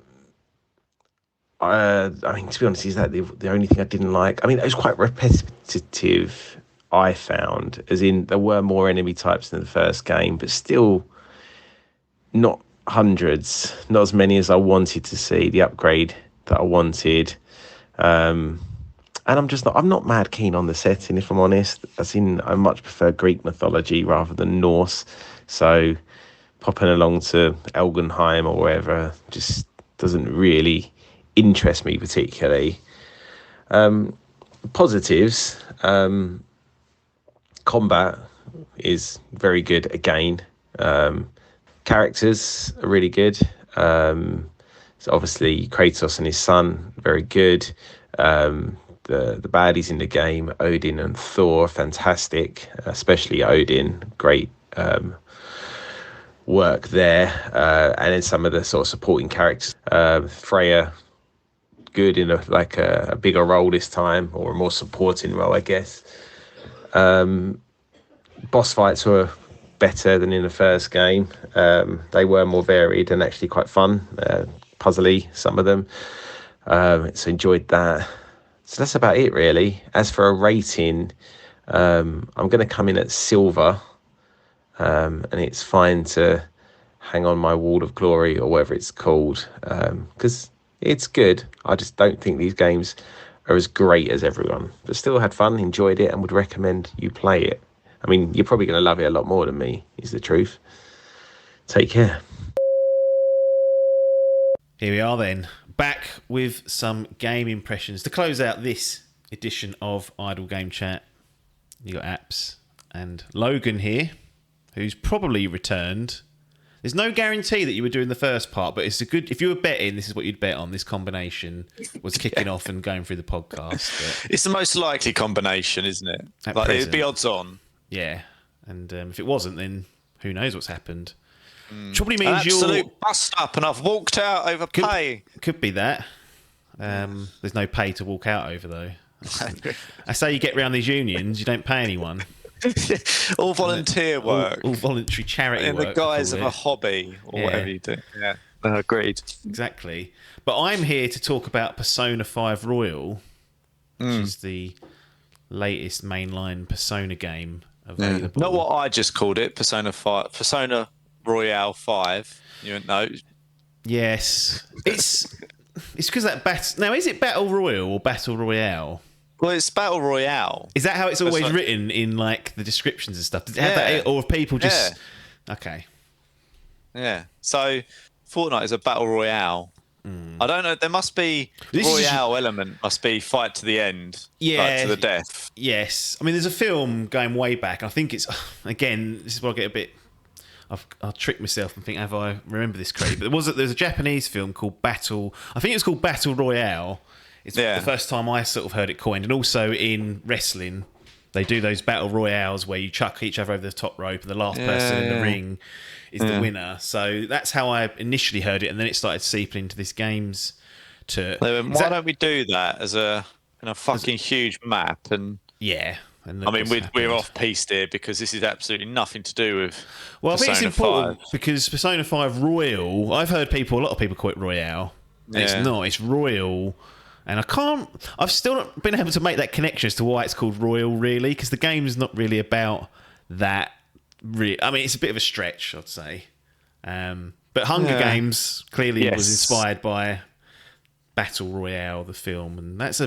to be honest, is that the only thing I didn't like? I mean, it was quite repetitive, I found, as in there were more enemy types than the first game, but still not hundreds, not as many as I wanted to see, the upgrade that I wanted. And I'm not mad keen on the setting, if I'm honest, as in I much prefer Greek mythology rather than Norse. So popping along to Elgenheim or wherever just doesn't really interest me particularly. Positives, combat is very good again. Characters are really good. So obviously Kratos and his son, very good. The baddies in the game, Odin and Thor, fantastic, especially Odin, great work there. And then some of the sort of supporting characters, Freya, good in a bigger role this time, or a more supporting role, I guess. Boss fights were better than in the first game. They were more varied and actually quite fun, puzzly, some of them. So enjoyed that. So that's about it really. As for a rating, I'm going to come in at silver, and it's fine to hang on my wall of glory or whatever it's called, because it's good. I just don't think these games are as great as everyone, but still had fun, enjoyed it, and would recommend you play it. I mean, you're probably going to love it a lot more than me, is the truth. Take care. Here we are then, back with some game impressions. To close out this edition of Idle Game Chat, you got Apps and Logan here, who's probably returned. There's no guarantee that you were doing the first part, but it's a good. If you were betting, this is what you'd bet on. This combination was kicking off and going through the podcast. It's the most likely combination, isn't it? At Like present. it'd be odds on. Yeah, and if it wasn't, then who knows what's happened. Which probably An means absolute bust up, and I've walked out over pay. Could be that. There's no pay to walk out over, though. I say you get round these unions, you don't pay anyone. All volunteer work. All voluntary charity in work. the guise I of call a it. hobby or Yeah. whatever you do. Yeah, agreed. Exactly. But I'm here to talk about Persona 5 Royal, which is the latest mainline Persona game available. Not what I just called it, Persona Royale 5. You know, Yes. It's because that battle... Now, is it Battle Royal or Battle Royale? well, it's Battle Royale. Is that how it's always like- written in, like, the descriptions and stuff? Does it have Yeah. that, or have people just... Okay. Yeah. So Fortnite is a Battle Royale. I don't know. There must be This is- Royale element. Must be fight to the end. Yeah. Like to the death. Yes. I mean, there's a film going way back. I think it's... Again, this is where I get a bit... I'll trick myself and think, have I remember this correctly? But there's a Japanese film called Battle. I think it's called Battle Royale. It's the first time I sort of heard it coined, and also in wrestling, they do those battle royales where you chuck each other over the top rope, and the last person in the ring is the winner. So that's how I initially heard it, and then it started seeping into this games. Why don't we do that as a fucking huge map? And yeah. I mean, we're off piste here because this is absolutely nothing to do with. Well, I think it's important 5. because Persona 5 Royal, I've heard a lot of people call it Royale. And it's not, it's Royal. And I've still not been able to make that connection as to why it's called Royal, really, because the game's not really about that. I mean, it's a bit of a stretch, I'd say. But Hunger Games clearly was inspired by Battle Royale, the film, and that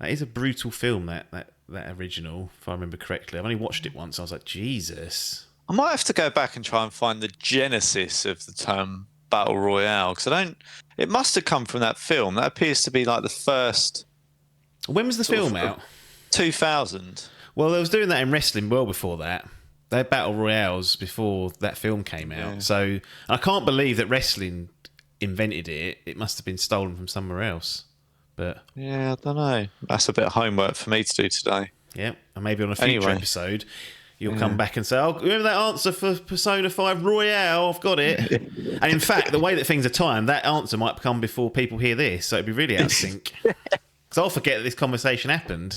is a brutal film, that original, if I remember correctly. I've only watched it once. I was like, Jesus. I might have to go back and try and find the genesis of the term Battle Royale, because it must have come from that film. That appears to be like the first. When was the film out? 2000. Well, they was doing that in wrestling well before that. They had Battle Royales before that film came out. Yeah. So I can't believe that wrestling invented it. It must have been stolen from somewhere else. But yeah, I don't know. That's a bit of homework for me to do today. Yeah, and maybe on a future episode, you'll come back and say, "Oh, remember that answer for Persona 5 Royale? I've got it." And in fact, the way that things are timed, that answer might come before people hear this, so it'd be really out of sync. Because I'll forget that this conversation happened.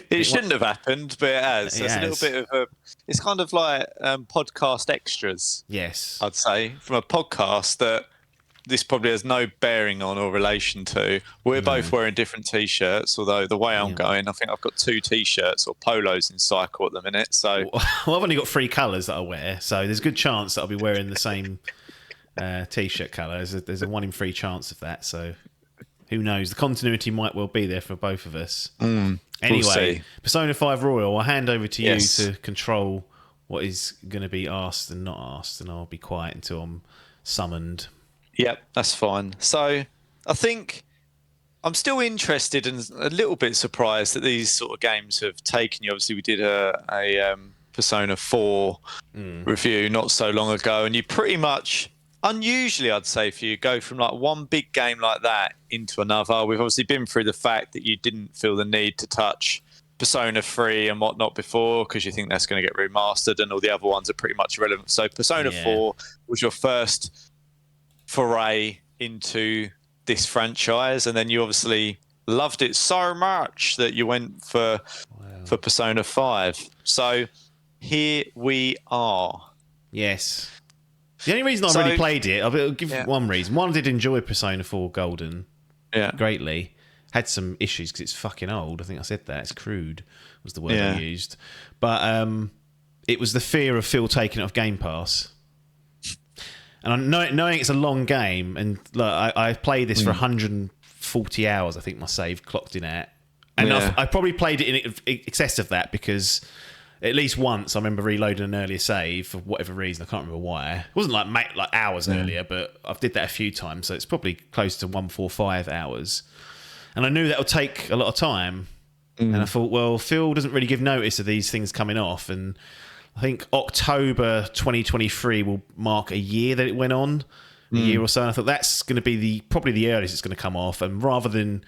It shouldn't have happened, but it has. It's a little bit of it's kind of like podcast extras. Yes, I'd say from a podcast that this probably has no bearing on or relation to. We're both wearing different T-shirts, although the way I'm going, I think I've got 2 T-shirts or polos in cycle at the minute. So well, I've only got 3 colours that I wear, so there's a good chance that I'll be wearing the same T-shirt colour. There's a 1 in 3 chance of that, so who knows? The continuity might well be there for both of us. Anyway, we'll Persona 5 Royal, I'll hand over to you to control what is going to be asked and not asked, and I'll be quiet until I'm summoned. Yep, that's fine. So I think I'm still interested and a little bit surprised that these sort of games have taken you. Obviously, we did a Persona 4 review not so long ago, and you pretty much, unusually I'd say for you, go from like one big game like that into another. We've obviously been through the fact that you didn't feel the need to touch Persona 3 and whatnot before because you think that's going to get remastered and all the other ones are pretty much irrelevant. So Persona 4 was your first foray into this franchise, and then you obviously loved it so much that you went for Persona 5. So here we are. Yes. The only reason I really played it, I'll give one reason. One, I did enjoy Persona 4 Golden greatly. Had some issues because it's fucking old. I think I said that. It's crude was the word I used. But it was the fear of Phil taking it off Game Pass. And knowing it's a long game, and look, I played this for 140 hours, I think my save clocked in at. And I probably played it in excess of that because at least once I remember reloading an earlier save for whatever reason. I can't remember why. It wasn't like hours earlier, but I've did that a few times, so it's probably close to 145 hours. And I knew that would take a lot of time. And I thought, well, Phil doesn't really give notice of these things coming off, and I think October 2023 will mark a year that it went on, a year or so. And I thought that's going to be probably the earliest it's going to come off. And rather than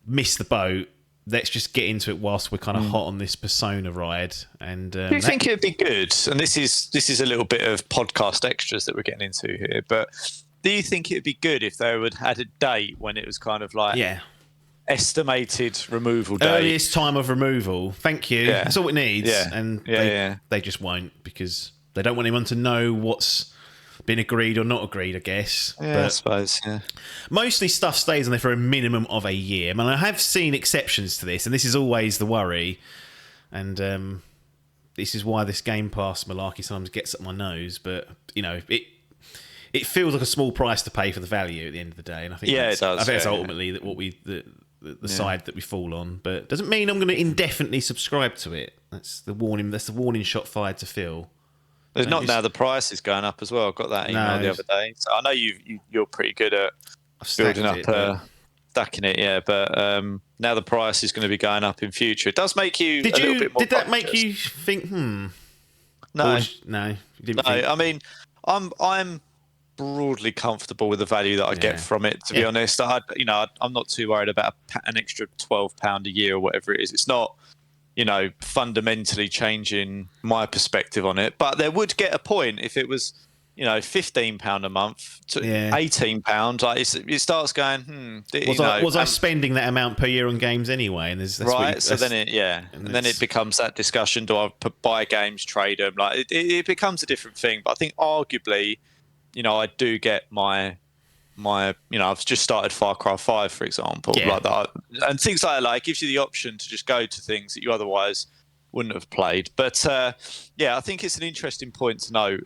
miss the boat, let's just get into it whilst we're kind of hot on this Persona ride. And do you think it'd be good? And this is a little bit of podcast extras that we're getting into here. But do you think it'd be good if they would had a date when it was kind of like estimated removal date, earliest time of removal? Thank you. That's all it needs. And they just won't because they don't want anyone to know what's been agreed or not agreed, I guess. But I suppose. Mostly stuff stays on there for a minimum of a year. I mean, I have seen exceptions to this, and this is always the worry. And this is why this Game Pass malarkey sometimes gets up my nose. But it feels like a small price to pay for the value at the end of the day. And I think it does. I think that's ultimately what the side that we fall on, but it doesn't mean I'm going to indefinitely subscribe to it. That's the warning. That's the warning shot fired to Phil. There's not now the price is going up as well. I got that email the other day. So I know you're pretty good at building up, stacking it. But now the price is going to be going up in future. It does make you a little bit more. Did that make you think? No, No, you didn't no. think. I mean, I'm broadly comfortable with the value that I get from it. To be honest, I'm not too worried about an extra £12 a year or whatever it is. It's not, fundamentally changing my perspective on it. But there would get a point if it was, £15 a month to £18. Like it starts going. Was I spending that amount per year on games anyway? And that's right. So then it becomes that discussion: do I buy games, trade them? Like it becomes a different thing. But I think arguably, I do get my I've just started Far Cry 5, for example, like that, and things like that. Like, it gives you the option to just go to things that you otherwise wouldn't have played. But I think it's an interesting point to know.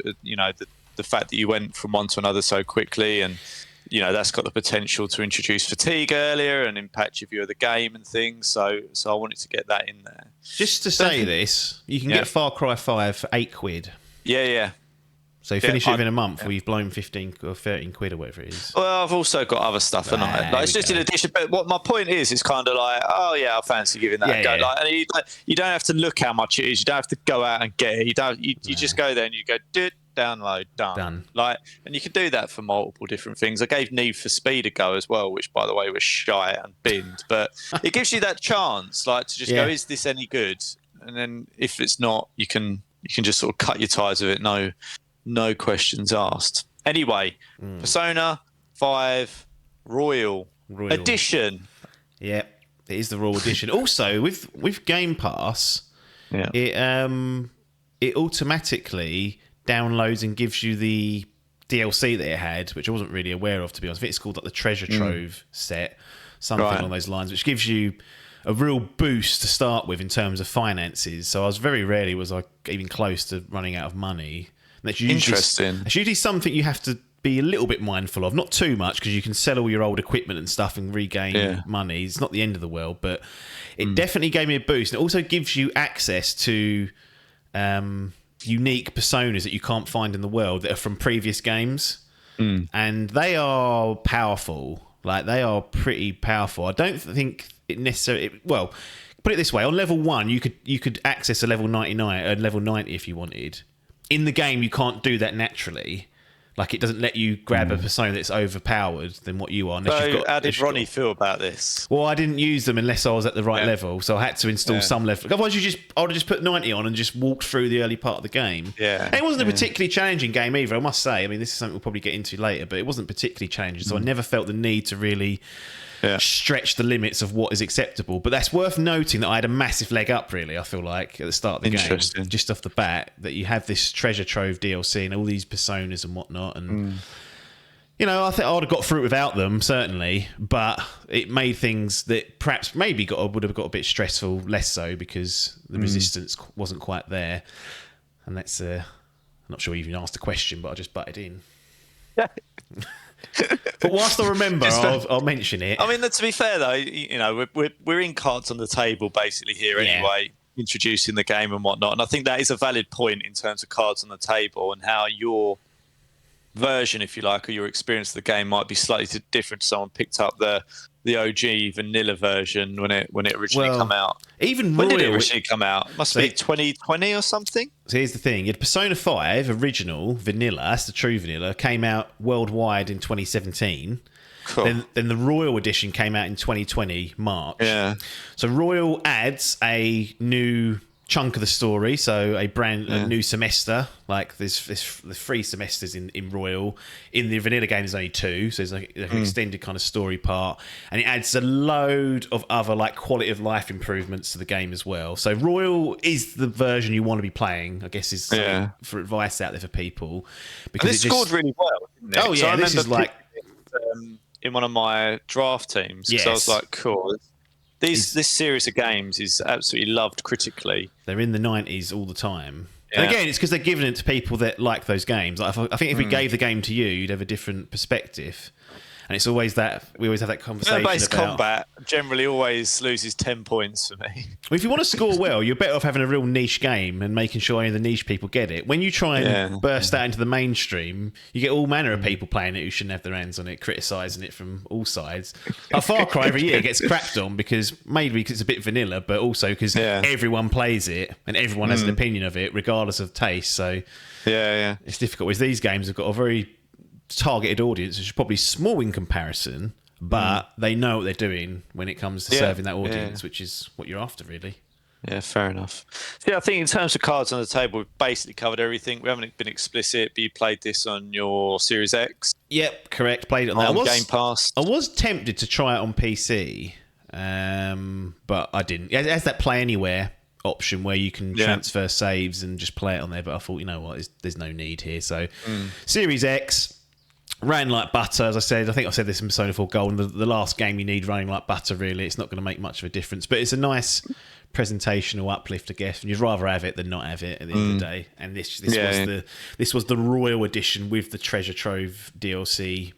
The fact that you went from one to another so quickly, and that's got the potential to introduce fatigue earlier and impact your view of the game and things. So I wanted to get that in there. Just to say this, you can get Far Cry 5 for £8. Yeah. So you finish it within a month, or you've blown 15 or 13 quid or whatever it is. Well, I've also got other stuff, and it's just in addition. But what my point is, it's kind of like, oh yeah, I fancy giving that a go. Like, and you don't have to look how much it is. You don't have to go out and get it. You just go there and you go, download, done. Like, and you can do that for multiple different things. I gave Need for Speed a go as well, which by the way was shy and binned, but it gives you that chance, like, to just go, is this any good? And then if it's not, you can just sort of cut your ties with it. No questions asked. Anyway, Persona 5 Royal Edition. Yeah, it is the Royal Edition. Also, with Game Pass, it automatically downloads and gives you the DLC that it had, which I wasn't really aware of, to be honest. I think it's called like the Treasure Trove set, something along those lines, which gives you a real boost to start with in terms of finances. So very rarely was I even close to running out of money. That's interesting. It's usually something you have to be a little bit mindful of. Not too much, because you can sell all your old equipment and stuff and regain money. It's not the end of the world, but it definitely gave me a boost. And it also gives you access to unique personas that you can't find in the world that are from previous games. And they are powerful. Like, they are pretty powerful. I don't think it necessarily... Well, put it this way. On level 1, you could access a level 99, level 90 if you wanted. In the game, you can't do that naturally. Like, it doesn't let you grab a persona that's overpowered than what you are. So how did Ronnie feel about this? Well, I didn't use them unless I was at the right level, so I had to install some level. Otherwise, I would have just put 90 on and just walked through the early part of the game. Yeah. And it wasn't a particularly challenging game either, I must say. I mean, this is something we'll probably get into later, but it wasn't particularly challenging, so I never felt the need to really stretch the limits of what is acceptable. But that's worth noting that I had a massive leg up, really, I feel like, at the start of the game, just off the bat, that you have this treasure trove DLC and all these personas and whatnot. And, I think I would have got through it without them, certainly, but it made things that perhaps maybe would have got a bit stressful, less so, because the resistance wasn't quite there. And that's, I'm not sure you even asked the question, but I just butted in. But whilst I remember, I'll mention it. I mean, to be fair though, we're in cards on the table basically here anyway, introducing the game and whatnot. And I think that is a valid point in terms of cards on the table and how your version, if you like, or your experience of the game might be slightly different. Someone picked up the OG vanilla version when it originally come out. Even when Royal, did it originally come out? Must be 2020 or something. So here's the thing: you had Persona 5 original vanilla, that's the true vanilla, came out worldwide in 2017. Cool. Then the Royal edition came out in 2020 March. Yeah. So Royal adds a new chunk of the story, so a new semester. Like there's 3 semesters in Royal. In the vanilla game there's only 2, so there's like an extended kind of story part, and it adds a load of other like quality of life improvements to the game as well. So Royal is the version you want to be playing, I guess, is for advice out there for people, because it scored really well, didn't it? Oh yeah, so this is like in one of my draft teams, because I was like, cool, this series of games is absolutely loved critically. They're in the 90s all the time. Yeah. And again, it's because they're giving it to people that like those games. Like, I think if we gave the game to you, you'd have a different perspective. And it's always that we always have that conversation Turn-based about combat generally always loses 10 points for me. Well, if you want to score well, you're better off having a real niche game and making sure only the niche people get it. When you try and burst out into the mainstream, you get all manner of people playing it who shouldn't have their hands on it, criticising it from all sides. A Far Cry every year gets crapped on because it's a bit vanilla, but also because everyone plays it and everyone has an opinion of it, regardless of taste. So it's difficult. Whereas these games have got a very targeted audience, which is probably small in comparison, but they know what they're doing when it comes to serving that audience, which is what you're after, really. Yeah, fair enough. Yeah, I think in terms of cards on the table, we've basically covered everything. We haven't been explicit, but you played this on your Series X. Yep, correct. Played it on that. Game Pass. I was tempted to try it on PC, but I didn't. It has that Play Anywhere option where you can transfer saves and just play it on there, but I thought, you know what, there's no need here. So Series X ran like butter, as I said. I think I said this in Persona 4 Gold. The last game you need running like butter, really. It's not going to make much of a difference, but it's a nice presentational uplift, I guess, and you'd rather have it than not have it at the end of the day. And this was the Royal Edition with the Treasure Trove DLC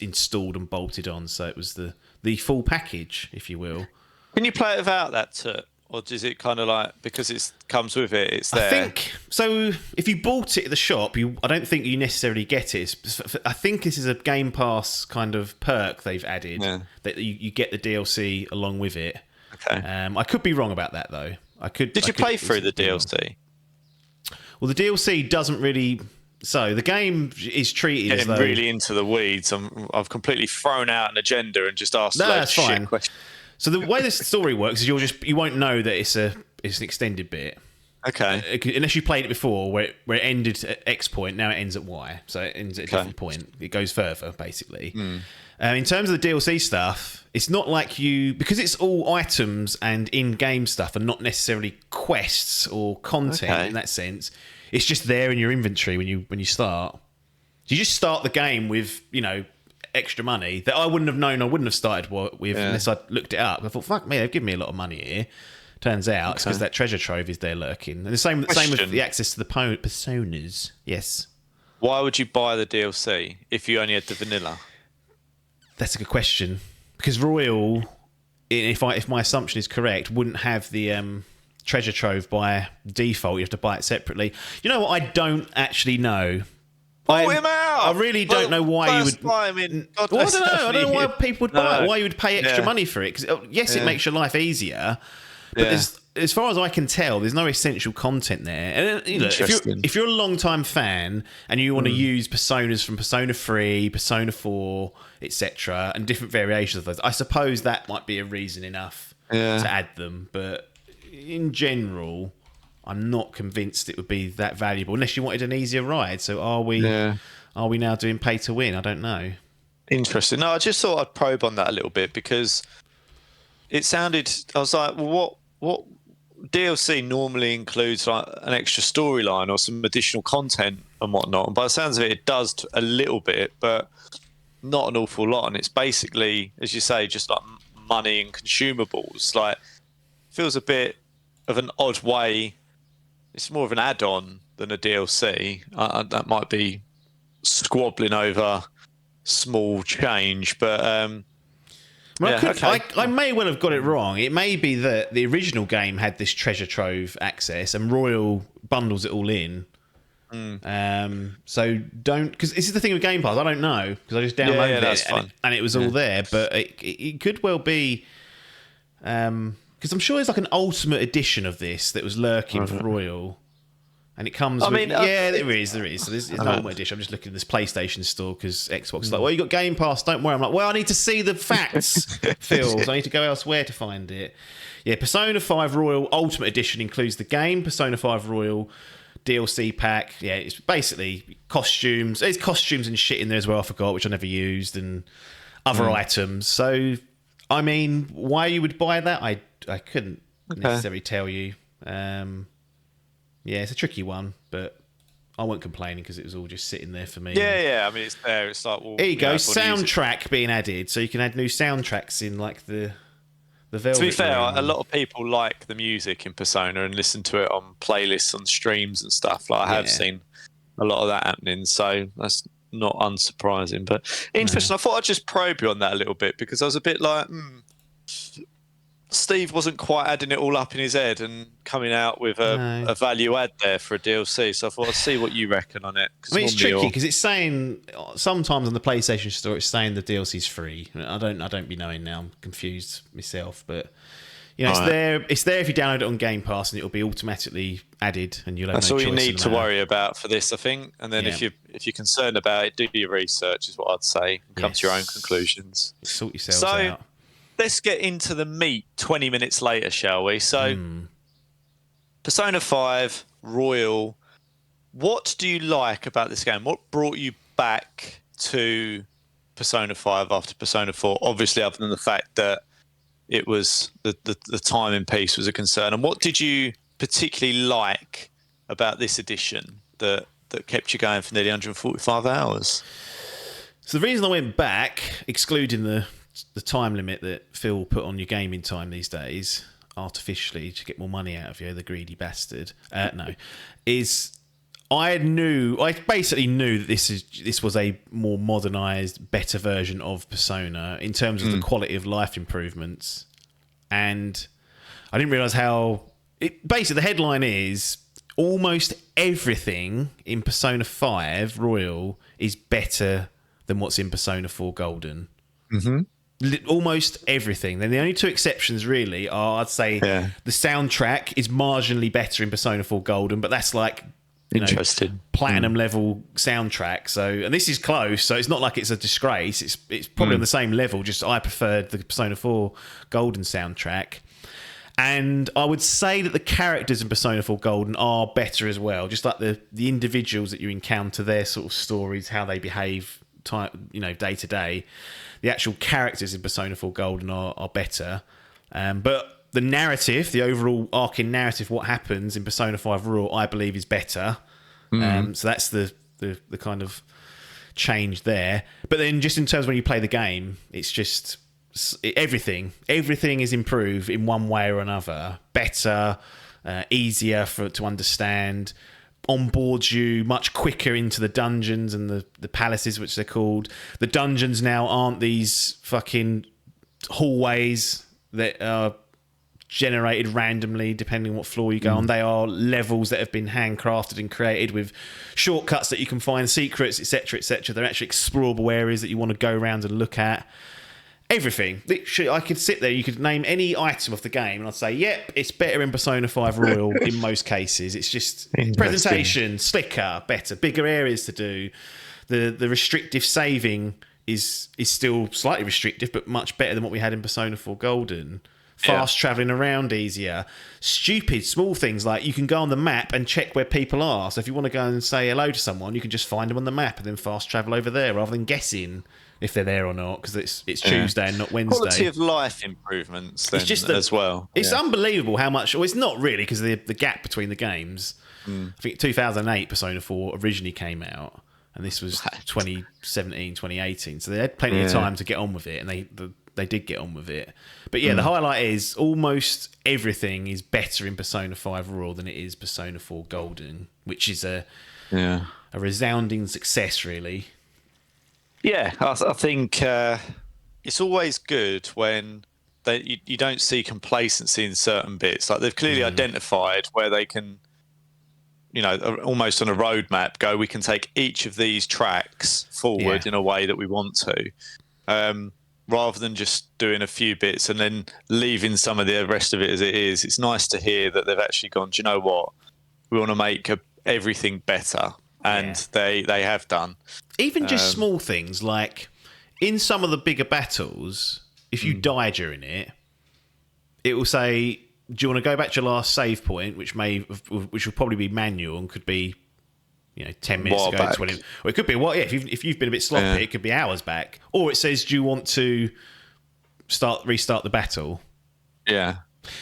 installed and bolted on, so it was the full package, if you will. Can you play it without that too? Or is it kind of like, because it comes with it, it's there? I think, so if you bought it at the shop, I don't think you necessarily get it. I think this is a Game Pass kind of perk they've added, that you get the DLC along with it. Okay. I could be wrong about that, though. Did you play through the DLC? Well, the DLC doesn't really... So the game is treated as though... really into the weeds. I've completely thrown out an agenda and just asked that's fine. shit questions. So the way this story works is you won't know that it's an extended bit. Okay. Unless you played it before, where it ended at X point, now it ends at Y. So it ends at a different point. It goes further, basically. In terms of the DLC stuff, it's not like because it's all items and in-game stuff and not necessarily quests or content in that sense. It's just there in your inventory when you start. You just start the game with, extra money that I wouldn't have known I wouldn't have started with unless I'd looked it up. I thought, fuck me, they've given me a lot of money here. Turns out it's because that treasure trove is there lurking. And the same with the access to the personas. Yes. Why would you buy the DLC if you only had the vanilla? That's a good question. Because Royal, if my assumption is correct, wouldn't have the treasure trove by default. You have to buy it separately. You know what? I don't actually know. I really don't know why you would. I don't know why people would buy it. Why you would pay extra money for it? Because yes, it makes your life easier, but as far as I can tell, there's no essential content there. And if you're a long-time fan and you want to use personas from Persona 3, Persona 4, etc., and different variations of those, I suppose that might be a reason enough to add them. But in general, I'm not convinced it would be that valuable unless you wanted an easier ride. So are we now doing pay to win? I don't know. Interesting. No, I just thought I'd probe on that a little bit because it sounded. I was like, well, what DLC normally includes like an extra storyline or some additional content and whatnot. And by the sounds of it, it does a little bit, but not an awful lot. And it's basically, as you say, just like money and consumables. Like, feels a bit of an odd way. It's more of an add-on than a DLC. That might be squabbling over small change, but I may well have got it wrong. It may be that the original game had this treasure trove access and Royal bundles it all in. So don't, because this is the thing with Game Pass. I don't know because I just downloaded it and it was all there, but it could well be. Because I'm sure there's like an ultimate edition of this that was lurking for Royal. And it comes there is. So there's an ultimate edition. I'm just looking at this PlayStation store because Xbox is like, well, you got Game Pass, don't worry. I'm like, well, I need to see the facts, Phil. So I need to go elsewhere to find it. Yeah, Persona 5 Royal Ultimate Edition includes the game, Persona 5 Royal DLC pack. Yeah, it's basically costumes. There's costumes and shit in there as well, I forgot, which I never used, and other items. So, I mean, why you would buy that, I couldn't necessarily tell you. Yeah, it's a tricky one, but I wasn't complaining because it was all just sitting there for me. Yeah. I mean, it's there. It's like, well, here you go, soundtrack being added, so you can add new soundtracks in, like the Velvet. To be fair, Room. a lot of people like the music in Persona and listen to it on playlists, on streams and stuff. Like I have seen a lot of that happening, so that's not unsurprising, but interesting. I thought I'd just probe you on that a little bit because I was a bit like, Steve wasn't quite adding it all up in his head and coming out with a value add there for a DLC. So I thought I'd see what you reckon on it. I mean, it's tricky because it's saying sometimes on the PlayStation Store it's saying the DLC's free. I don't be knowing now. I'm confused myself, but you know, it's there if you download it on Game Pass, and it'll be automatically added, and you'll have That's no all choice you need to in the matter. worry about for this, I think. And then if you're concerned about it, do your research, is what I'd say, and come to your own conclusions. Sort yourselves out. Let's get into the meat 20 minutes later, shall we? So, Persona 5 Royal. What do you like about this game? What brought you back to Persona 5 after Persona 4? Obviously, other than the fact that it was the timing piece was a concern. And what did you particularly like about this edition that kept you going for nearly 145 hours? So the reason I went back, excluding the time limit that Phil put on your gaming time these days, artificially to get more money out of you, the greedy bastard. Is I basically knew that this was a more modernised, better version of Persona in terms of the quality of life improvements, and I didn't realise how. Basically, the headline is almost everything in Persona 5 Royal is better than what's in Persona 4 Golden. Mm-hmm. Almost everything. Then the only two exceptions really are, I'd say, the soundtrack is marginally better in Persona 4 Golden, but that's like platinum level soundtrack. So, and this is close, so it's not like it's a disgrace. It's probably on the same level. Just I preferred the Persona 4 Golden soundtrack. And I would say that the characters in Persona 4 Golden are better as well. Just like the individuals that you encounter, their sort of stories, how they behave, day to day. The actual characters in Persona 4 Golden are better. But the narrative, the overall arcing narrative, what happens in Persona 5 Royal, I believe is better. So that's the kind of change there. But then just in terms of when you play the game, it's just everything is improved in one way or another. Better, easier to understand, onboards you much quicker into the dungeons and the palaces, which they're called. The dungeons now aren't these fucking hallways that are generated randomly depending on what floor you go on. They are levels that have been handcrafted and created with shortcuts that you can find, secrets, etc., etc. They're actually explorable areas that you want to go around and look at. Everything. Literally, I could sit there, you could name any item of the game, and I'd say, yep, it's better in Persona 5 Royal in most cases. It's just presentation, slicker, better, bigger areas to do. The restrictive saving is still slightly restrictive, but much better than what we had in Persona 4 Golden. Fast travelling around easier. Stupid small things like you can go on the map and check where people are. So if you want to go and say hello to someone, you can just find them on the map and then fast travel over there rather than guessing if they're there or not, because it's Tuesday and not Wednesday. Quality of life improvements then, as well. It's unbelievable how much. Well, it's not really, because the gap between the games. I think 2008 Persona 4 originally came out, and this was 2017, 2018. So they had plenty of time to get on with it, and they did get on with it. But yeah, the highlight is almost everything is better in Persona 5 Royal than it is Persona 4 Golden, which is a resounding success, really. Yeah, I think it's always good when you don't see complacency in certain bits. Like they've clearly identified where they can, almost on a roadmap, go, we can take each of these tracks forward in a way that we want to. Rather than just doing a few bits and then leaving some of the rest of it as it is. It's nice to hear that they've actually gone, do you know what? We want to make everything better. And they have done. Even just small things, like in some of the bigger battles, if you die during it, it will say, do you want to go back to your last save point, which will probably be manual and could be 10 minutes ago, 20. Or it could be if you've been a bit sloppy, it could be hours back. Or it says, do you want to restart the battle? Yeah.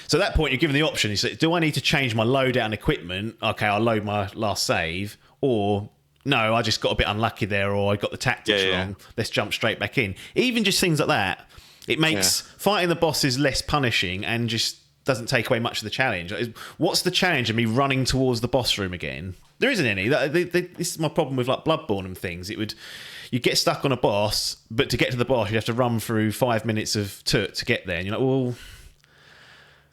So at that point, you're given the option. You say, do I need to change my loadout and equipment? Okay, I'll load my last save. Or no, I just got a bit unlucky there, or I got the tactics wrong. Let's jump straight back in. Even just things like that, it makes fighting the bosses less punishing and just doesn't take away much of the challenge. What's the challenge of me running towards the boss room again? There isn't any. This is my problem with like Bloodborne and things. You get stuck on a boss, but to get to the boss, you have to run through 5 minutes of to get there, and you're like, well.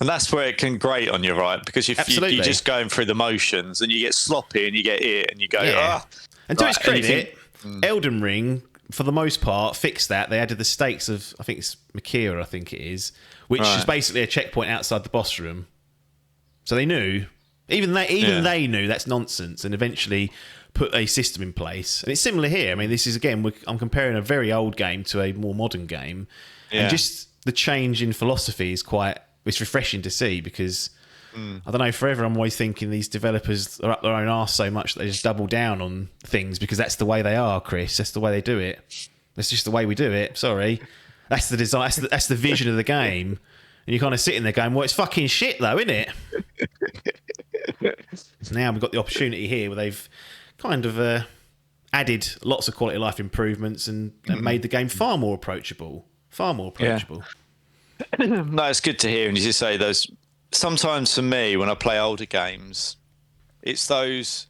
And that's where it can grate on you, right? Because you're just going through the motions, and you get sloppy, and you get hit, and you go, ah. And to its credit, Elden Ring, for the most part, fixed that. They added the stakes of, I think it's Makira, I think it is, which is basically a checkpoint outside the boss room. So they knew, even they knew that's nonsense, and eventually put a system in place. And it's similar here. I mean, this is, again, I'm comparing a very old game to a more modern game. Yeah. And just the change in philosophy is it's refreshing to see, because I don't know, forever I'm always thinking these developers are up their own arse so much that they just double down on things because that's the way they are, Chris. That's the way they do it. That's just the way we do it. Sorry. That's the design. That's the vision of the game. And you're kind of sitting there going, well, it's fucking shit though, isn't it? So now we've got the opportunity here where they've kind of added lots of quality of life improvements and made the game far more approachable. Yeah. No, it's good to hear. And you just say those. Sometimes for me, when I play older games, it's those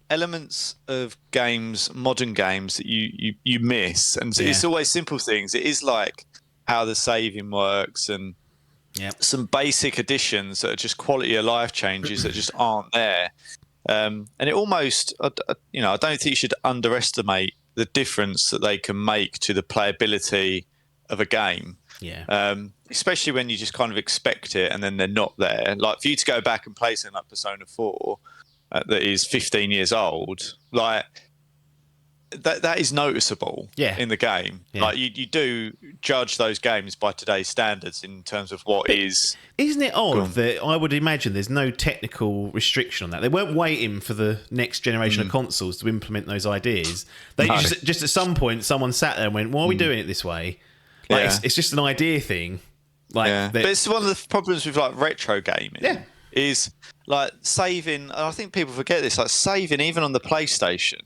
elements of games, modern games, that you miss. And it's always simple things. It is like how the saving works and some basic additions that are just quality of life changes that just aren't there. And it almost, I don't think you should underestimate the difference that they can make to the playability of a game. Yeah. Especially when you just kind of expect it and then they're not there. Like for you to go back and play something like Persona 4 that is 15 years old, like that is noticeable in the game. Yeah. Like you do judge those games by today's standards in terms of what is. Isn't it odd that I would imagine there's no technical restriction on that? They weren't waiting for the next generation of consoles to implement those ideas. They just at some point someone sat there and went, why are we doing it this way? Like it's just an idea thing. Like but it's one of the problems with like retro gaming is like saving. I think people forget this. Like saving, even on the PlayStation,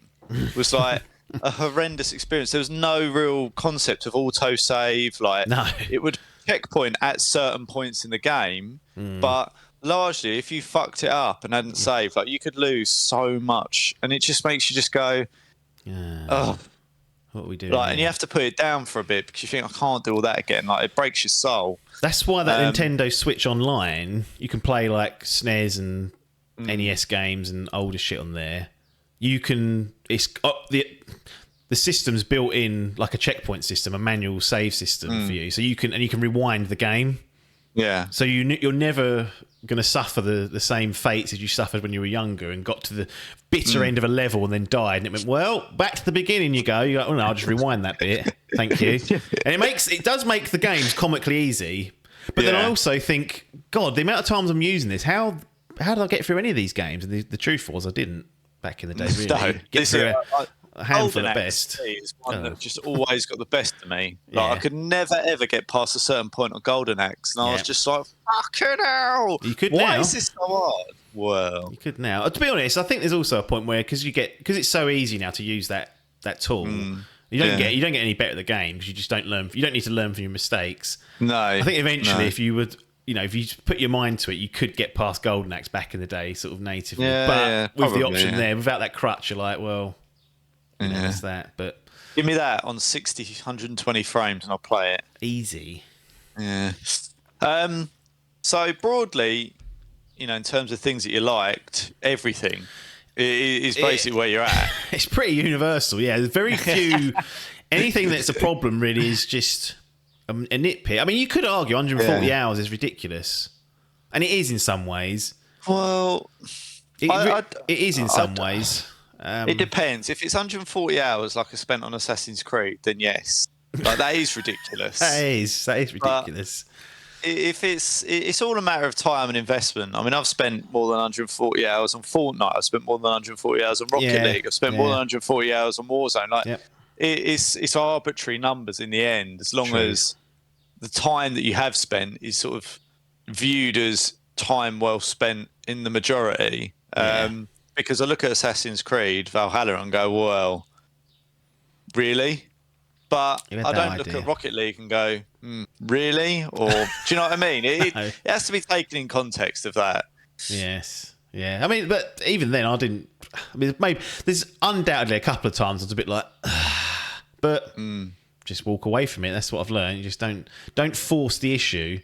was like a horrendous experience. There was no real concept of auto save. Like it would checkpoint at certain points in the game, but largely if you fucked it up and hadn't saved, like you could lose so much, and it just makes you just go, what we do, and you have to put it down for a bit because you think, I can't do all that again. Like it breaks your soul. That's why that Nintendo Switch Online, you can play like SNES and NES games and older shit on there. You can, the system's built in like a checkpoint system, a manual save system for you, so you can rewind the game. Yeah. So you're never going to suffer the same fates as you suffered when you were younger and got to the bitter end of a level and then died. And it went, well, back to the beginning you go. You're like, oh no, I'll just rewind that bit. Thank you. And it does make the games comically easy. But then I also think, God, the amount of times I'm using this, how did I get through any of these games? And the truth was I didn't back in the day, really. No, get through a handful at best. Is one that just always got the best of me. Like I could never ever get past a certain point on Golden Axe, and I was just like, "Fucking hell!" You could Why now. is this so hard? Well, you could now. To be honest, I think there's also a point where because it's so easy now to use that tool, you don't get any better at the game because you just don't learn. You don't need to learn from your mistakes. No, I think eventually, if you would. If you put your mind to it, you could get past Golden Axe back in the day, sort of natively. But with the option there, without that crutch, you're like, well, there's that. But give me that on 60, 120 frames, and I'll play it easy. Yeah. So broadly, in terms of things that you liked, everything is basically where you're at. It's pretty universal. Yeah, there's very few. Anything that's a problem really is just a nitpick. I mean, you could argue 140 hours is ridiculous, and it is in some ways. Well, it is in some ways. It depends. If it's 140 hours like I spent on Assassin's Creed, then yes. Like that is ridiculous. that is ridiculous. But if it's all a matter of time and investment. I mean, I've spent more than 140 hours on Fortnite. I've spent more than 140 hours on Rocket League. I've spent more than 140 hours on Warzone. Like it's arbitrary numbers in the end, as long as the time that you have spent is sort of viewed as time well spent in the majority. Because I look at Assassin's Creed Valhalla and go, well, really? But I don't look at Rocket League and go, really? Or do you know what I mean? It has to be taken in context of that. Yes. Yeah, I mean, but even then, I didn't. I mean, maybe there's undoubtedly a couple of times I was a bit like, but just walk away from it. That's what I've learned. You just don't force the issue.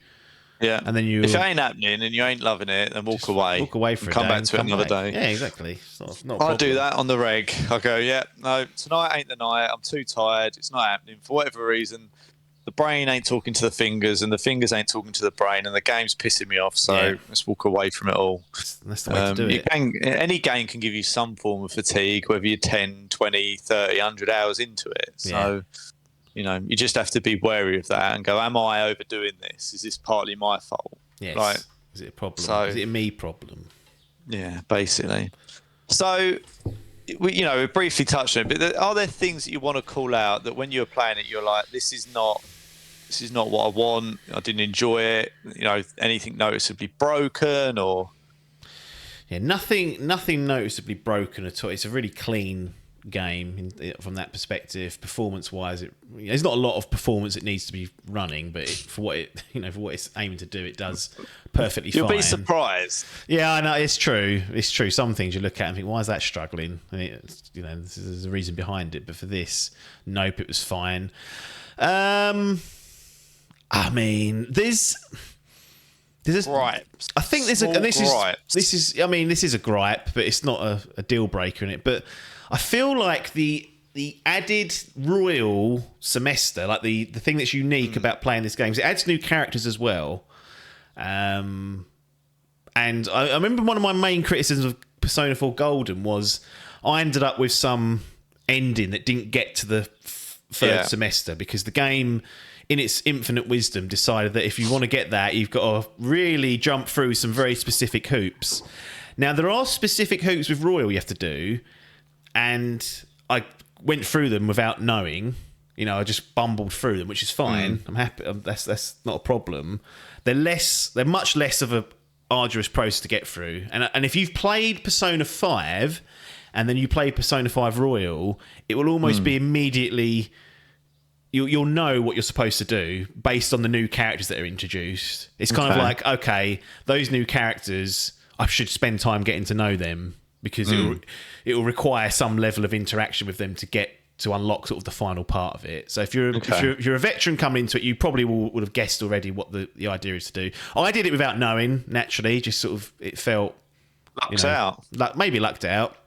Yeah, and then if it ain't happening and you ain't loving it, then walk away. Walk away for and a come day back and to it come another back. day. Yeah, exactly. It's not a I problem. do that on the reg. I go, yeah, no, tonight ain't the night. I'm too tired. It's not happening for whatever reason. The brain ain't talking to the fingers, and the fingers ain't talking to the brain, and the game's pissing me off. So let's walk away from it all. That's the way to do it. Any game can give you some form of fatigue, whether you're 10, 20, 30, 100 hours into it. So, you just have to be wary of that and go, am I overdoing this? Is this partly my fault? Yes. Right. Is it a problem? So, is it a me problem? Yeah, basically. So, we briefly touched on it, but are there things that you want to call out that when you were playing it, you're like, this is not what I want. I didn't enjoy it. Anything noticeably broken or? Yeah, nothing noticeably broken at all. It's a really clean game from that perspective. Performance-wise, there's not a lot of performance it needs to be running, but for what it's aiming to do, it does perfectly fine. You'll be surprised. Yeah, I know, it's true. It's true. Some things you look at and think, why is that struggling? And there's a reason behind it. But for this, nope, it was fine. I mean, there's gripes. I think this is a gripe, but it's not a deal breaker in it. But I feel like the added royal semester, like the thing that's unique about playing this game, is it adds new characters as well. And I remember one of my main criticisms of Persona 4 Golden was I ended up with some ending that didn't get to the third semester because the game, in its infinite wisdom, decided that if you want to get that, you've got to really jump through some very specific hoops. Now, there are specific hoops with Royal you have to do, and I went through them without knowing. I just bumbled through them, which is fine. I'm happy. That's not a problem. They're much less of a arduous process to get through. And if you've played Persona 5 and then you play Persona 5 Royal, it will almost be immediately... You'll know what you're supposed to do based on the new characters that are introduced. It's kind of like, okay, those new characters, I should spend time getting to know them because it will require some level of interaction with them to unlock sort of the final part of it. So if you're a veteran coming into it, you probably would have guessed already what the idea is to do. I did it without knowing, naturally, just sort of it felt maybe lucked out,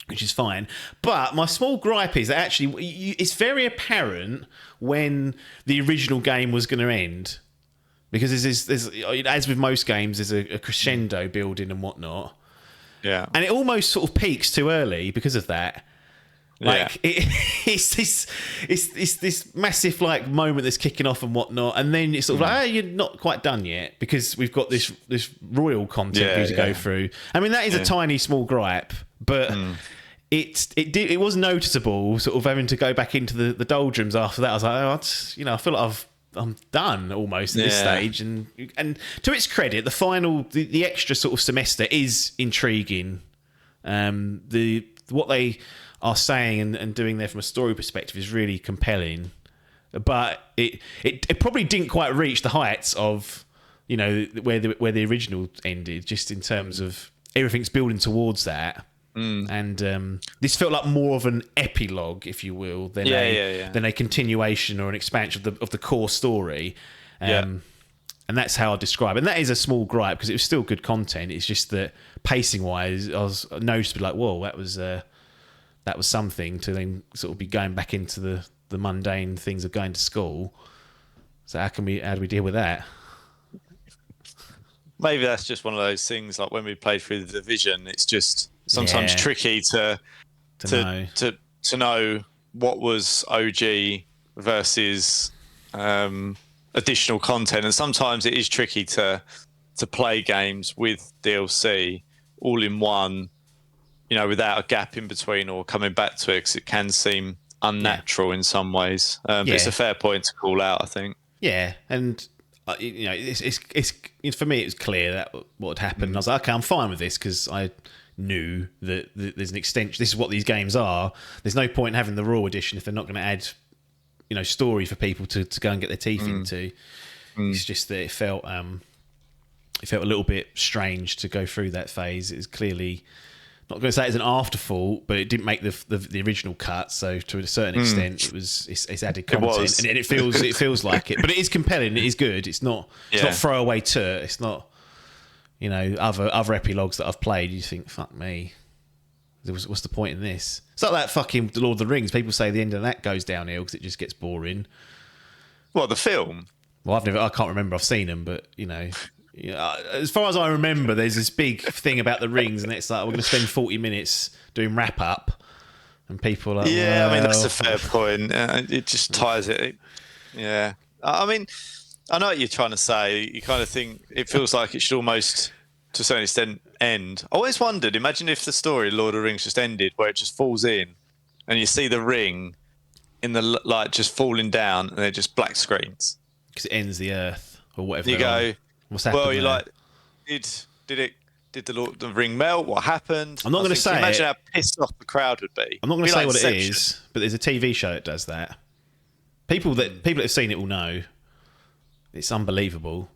which is fine. But my small gripe is that actually it's very apparent when the original game was going to end, because there's as with most games, there's a crescendo building and whatnot. Yeah, and it almost sort of peaks too early because of that. Like it's this massive like moment that's kicking off and whatnot, and then it's sort of like, you're not quite done yet because we've got this royal content for you to go through. I mean, that is a tiny small gripe, but it was noticeable sort of having to go back into the doldrums after that. I was like, I feel like I'm done almost at this stage, and to its credit, the extra sort of semester is intriguing. What they are saying and doing there from a story perspective is really compelling, but it probably didn't quite reach the heights of where the original ended, just in terms of everything's building towards that. And this felt like more of an epilogue, if you will, than a continuation or an expansion of the core story. And that's how I describe it. And that is a small gripe because it was still good content. It's just that pacing wise, I was noticeably like, whoa, that was something, to then sort of be going back into the mundane things of going to school. So how do we deal with that? Maybe that's just one of those things, like when we played through the Division, it's just sometimes tricky to know what was OG versus additional content, and sometimes it is tricky to play games with DLC all in one, without a gap in between or coming back to it, because it can seem unnatural in some ways. But it's a fair point to call out, I think. Yeah, and it's for me, it was clear that what had happened. I was like, okay, I'm fine with this because I knew that there's an extension. This is what these games are. There's no point in having the Raw edition if they're not going to add, story for people to go and get their teeth into. It's just that it felt it felt a little bit strange to go through that phase. It was clearly, not going to say it's an afterthought, but it didn't make the original cut. So to a certain extent, it's added content, was. and it feels like it. But it is compelling. It is good. It's not throwaway turd. It's not, you know, other epilogues that I've played. You think, fuck me, what's the point in this? It's like that fucking Lord of the Rings. People say the end of that goes downhill because it just gets boring. What, the film? Well, I can't remember. I've seen them, but you know. Yeah, as far as I remember, there's this big thing about the rings, and it's like we're going to spend 40 minutes doing wrap up, and people are like, yeah, well, I mean that's a fair point. It just ties it. Yeah, I mean, I know what you're trying to say. You kind of think it feels like it should almost, to a certain extent, end. I always wondered. Imagine if the story Lord of the Rings just ended, where it just falls in, and you see the ring in the like just falling down, and they're just black screens because it ends the Earth or whatever. You go. What's happened? Well, you're there? like, did the ring melt? What happened? I'm not going to say. Imagine how pissed off the crowd would be. I'm not going to say like what Inception. it is, but there's a TV show that does that. People that have seen it will know. It's unbelievable.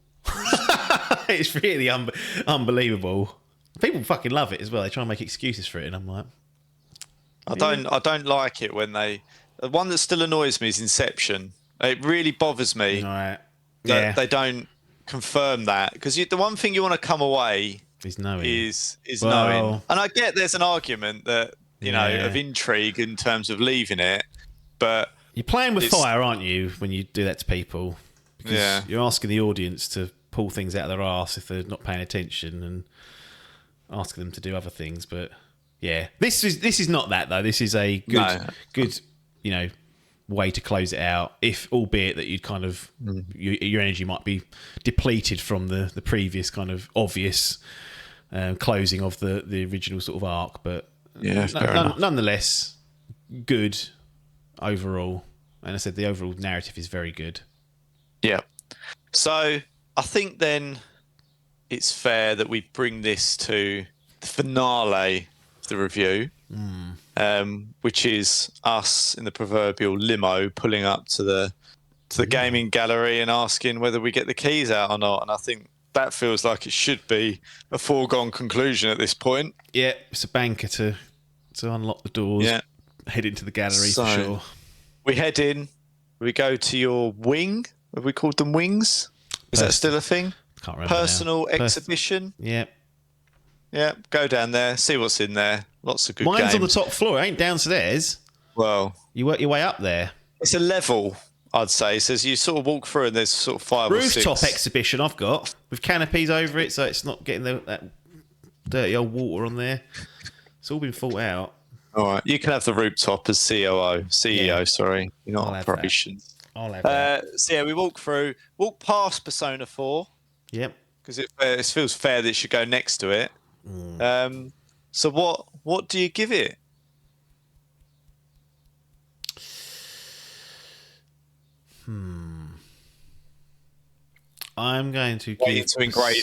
It's really unbelievable. People fucking love it as well. They try and make excuses for it, and I'm like, I don't like it when they. The one that still annoys me is Inception. It really bothers me all right, that they don't confirm that, because the one thing you want to come away is knowing. Is knowing. And I get there's an argument that you know of intrigue in terms of leaving it, but you're playing with fire, aren't you, when you do that to people? Because you're asking the audience to pull things out of their arse if they're not paying attention, and asking them to do other things. But yeah, this is not that though. This is a good, you know, way to close it out, if albeit that you'd kind of your energy might be depleted from the previous kind of obvious closing of the original sort of arc, but nonetheless good overall. And I said the overall narrative is very good. Yeah. So I think then it's fair that we bring this to the finale of the review. Which is us in the proverbial limo pulling up to the gaming gallery and asking whether we get the keys out or not. And I think that feels like it should be a foregone conclusion at this point. Yeah, it's a banker to unlock the doors, head into the gallery for sure. We head in, we go to your wing. Have we called them wings? Is that still a thing? Can't remember. Personal exhibition? Yeah. Yeah, go down there, see what's in there. Lots of good games. Mine's on the top floor. It ain't downstairs. Well, you work your way up there. It's a level, I'd say. So you sort of walk through and there's sort of 5 or 6. Rooftop exhibition I've got with canopies over it, so it's not getting that dirty old water on there. It's all been thought out. All right, you can have the rooftop as CEO. Sorry, you're not operations. I'll have that. So yeah, we walk past Persona 4. Yep. Because it feels fair that it should go next to it. So what do you give it? I'm going to engrave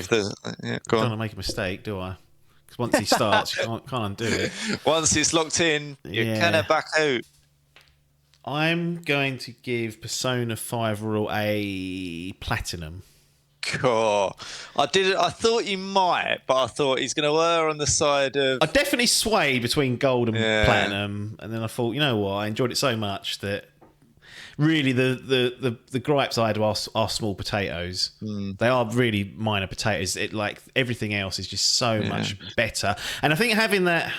the. Yeah, go on. I don't want to make a mistake, do I? Because once he starts, you can't undo it. Once it's locked in, you cannot back out. I'm going to give Persona 5 Royal a platinum. Cool. I thought you might, but I thought he's going to err on the side of. I definitely swayed between gold and platinum, and then I thought, you know what? I enjoyed it so much that really the gripes I had are small potatoes. They are really minor potatoes. It like everything else is just so much better, and I think having that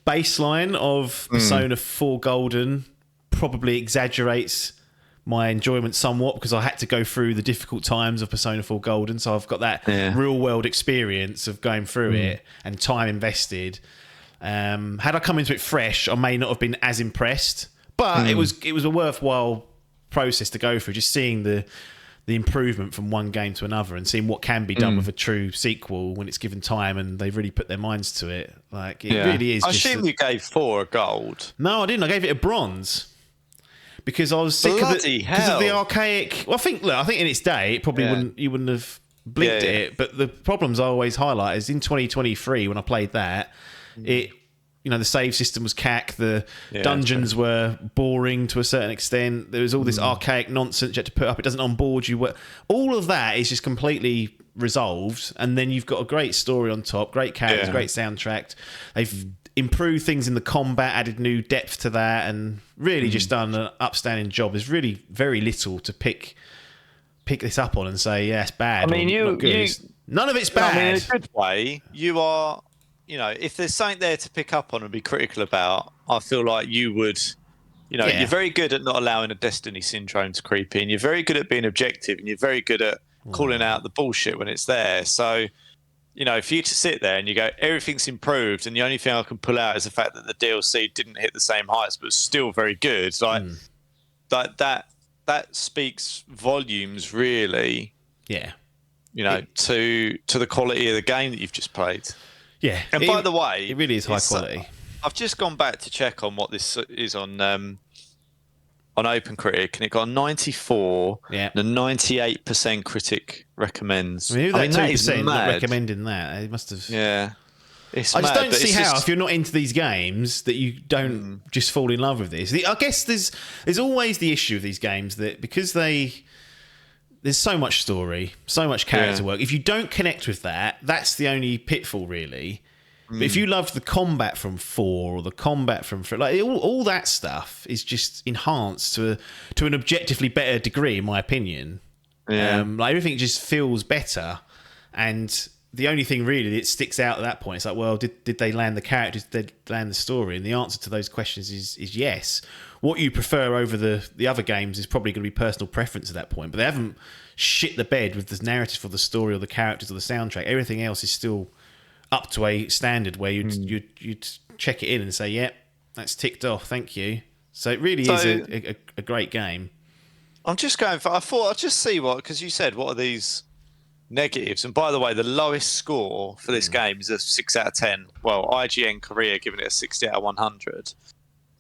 baseline of Persona 4 Golden probably exaggerates my enjoyment somewhat, because I had to go through the difficult times of Persona 4 Golden, so I've got that real world experience of going through it and time invested. Had I come into it fresh, I may not have been as impressed, but it was a worthwhile process to go through, just seeing the improvement from one game to another and seeing what can be done with a true sequel when it's given time and they've really put their minds to it. Like it really is. I assume you gave 4 a gold. No, I didn't. I gave it a bronze. Because I was sick of the archaic. Well, I think in its day it probably wouldn't have blinked at it. But the problems I always highlight is in 2023 when I played that, the save system was cack. The dungeons were boring to a certain extent. There was all this archaic nonsense you had to put up. It doesn't onboard you. All of that is just completely resolved, and then you've got a great story on top, great characters, great soundtrack. They've improved things in the combat, added new depth to that, and really just done an upstanding job. There's really very little to pick this up on and say, yeah, it's bad. I mean, none of it's bad. I mean, in a good way, you are, if there's something there to pick up on and be critical about, I feel like you would, you're very good at not allowing a Destiny syndrome to creep in. You're very good at being objective, and you're very good at calling out the bullshit when it's there. So, for you to sit there and you go, everything's improved, and the only thing I can pull out is the fact that the DLC didn't hit the same heights, but still very good. Like that speaks volumes, really. Yeah. To the quality of the game that you've just played. Yeah. And by the way, it really is high quality. I've just gone back to check on what this is on OpenCritic, and it got a 94 and a 98% critic recommends. I mean, that 2% not recommending that. It must have. Yeah. I just don't see how, if you're not into these games, that you don't just fall in love with this. I guess there's always the issue of these games that because there's so much story, so much character work. If you don't connect with that, that's the only pitfall, really. But if you loved the combat from 4 or the combat from 3, like all that stuff is just enhanced to an objectively better degree, in my opinion. Yeah. Like everything just feels better, and the only thing really that sticks out at that point is like, well, did they land the characters? Did they land the story? And the answer to those questions is yes. What you prefer over the other games is probably going to be personal preference at that point. But they haven't shit the bed with the narrative or the story or the characters or the soundtrack. Everything else is still up to a standard where you'd check it in and say, yep, that's ticked off, thank you. So it really is a great game. I'm just going for, I thought I'd just see because you said, what are these negatives? And by the way, the lowest score for this game is a 6 out of 10. Well, IGN Korea giving it a 60 out of 100.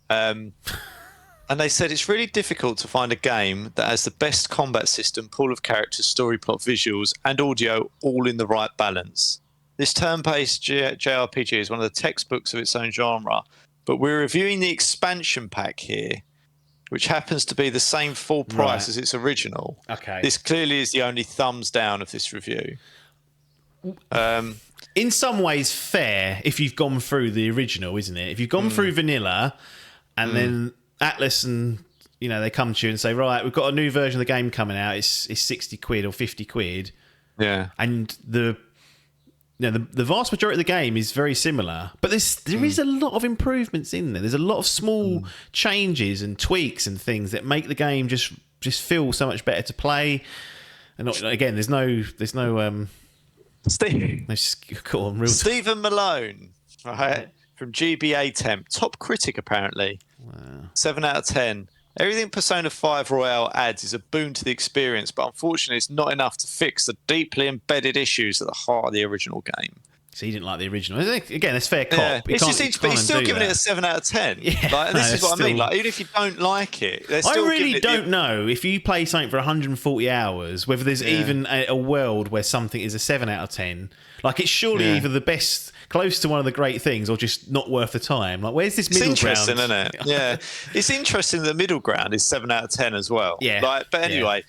And they said it's really difficult to find a game that has the best combat system, pool of characters, story plot, visuals, and audio all in the right balance. This turn-based JRPG is one of the textbooks of its own genre, but we're reviewing the expansion pack here, which happens to be the same full price as its original. Okay. This clearly is the only thumbs down of this review. In some ways, fair if you've gone through the original, isn't it? If you've gone through vanilla, and then Atlas and they come to you and say, right, we've got a new version of the game coming out. It's 60 quid or 50 quid. Yeah. And the vast majority of the game is very similar, but there is a lot of improvements in there. There's a lot of small changes and tweaks and things that make the game just feel so much better to play. And again, there's no Stephen Malone, right, from GBA Temp, top critic apparently. Wow. 7 out of 10. Everything Persona 5 Royale adds is a boon to the experience, but unfortunately it's not enough to fix the deeply embedded issues at the heart of the original game. So you didn't like the original. Again, it's fair cop. Yeah. But he's still giving it a 7 out of 10. Yeah, this is what I mean. Like, even if you don't like it, they're still I really don't know if you play something for 140 hours, whether there's even a world where something is a 7 out of 10. Like, it's surely either the best, close to one of the great things, or just not worth the time. Like, where's this middle ground? It's interesting, isn't it? Yeah. It's interesting that the middle ground is 7 out of 10 as well. Yeah. Like, but anyway,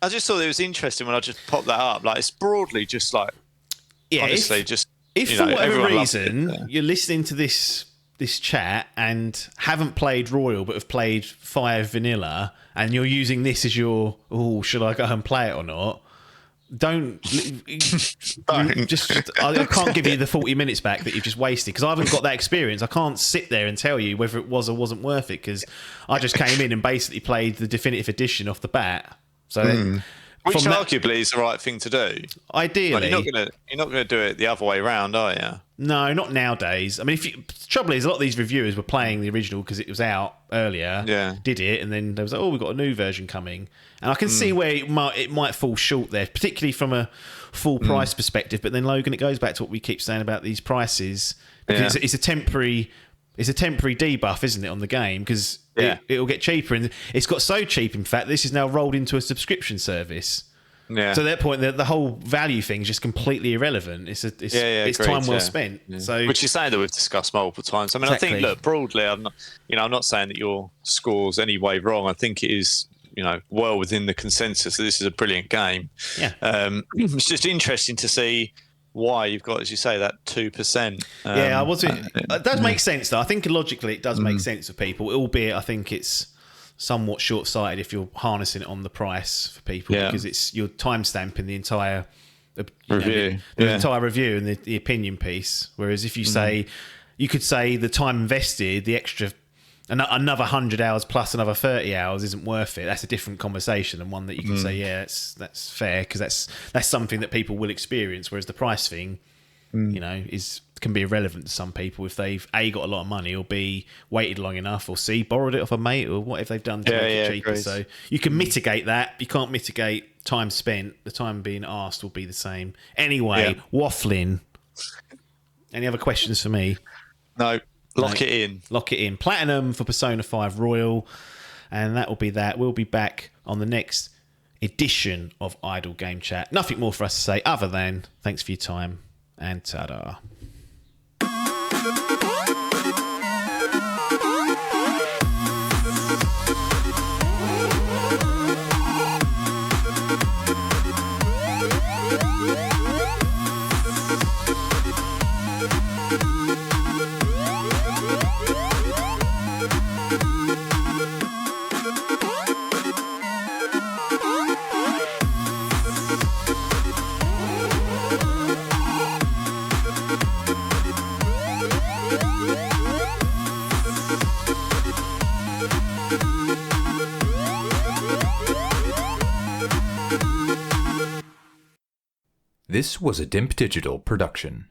I just thought it was interesting when I just popped that up. Like, it's broadly just like, honestly, if for whatever reason you're listening to this chat and haven't played Royal but have played 5 Vanilla, and you're using this as your, should I go and play it or not? Don't. I can't give you the 40 minutes back that you've just wasted, because I haven't got that experience. I can't sit there and tell you whether it was or wasn't worth it, because I just came in and basically played the definitive edition off the bat. So. Which arguably is the right thing to do. Ideally, you're not gonna do it the other way around, are you? No, not nowadays. I mean, the trouble is, a lot of these reviewers were playing the original because it was out earlier. Yeah. Did it, and then there was like, we've got a new version coming, and I can see where it might fall short there, particularly from a full price perspective. But then, Logan, it goes back to what we keep saying about these prices, because it's a temporary debuff, isn't it, on the game? Because it'll get cheaper, and it's got so cheap, in fact, this is now rolled into a subscription service. Yeah. So at that point, the whole value thing is just completely irrelevant. It's time well spent. Yeah. So, which is something that we've discussed multiple times. I mean, exactly. I think, look, broadly, I'm not saying that your score's any way wrong. I think it is well within the consensus that this is a brilliant game. Yeah. It's just interesting to see why you've got, as you say, that 2%. Yeah, I wasn't. It does make sense, though. I think logically it does make sense for people, albeit I think it's somewhat short-sighted if you're harnessing it on the price for people, because you're timestamping the entire review, the entire review and the opinion piece. Whereas if you say, you could say the time invested, the extra another 100 hours plus another 30 hours isn't worth it. That's a different conversation, and one that you can say, that's fair, because that's something that people will experience. Whereas the price thing, can be irrelevant to some people if they've A, got a lot of money, or B, waited long enough, or C, borrowed it off a mate, or what if they've done to make it cheaper. Great. So you can mitigate that. You can't mitigate time spent. The time being asked will be the same. Anyway, waffling. Any other questions for me? No. Lock it in. Lock it in. Platinum for Persona 5 Royal. And that will be that. We'll be back on the next edition of Idle Game Chat. Nothing more for us to say other than thanks for your time and ta-da. This was a Dimp Digital production.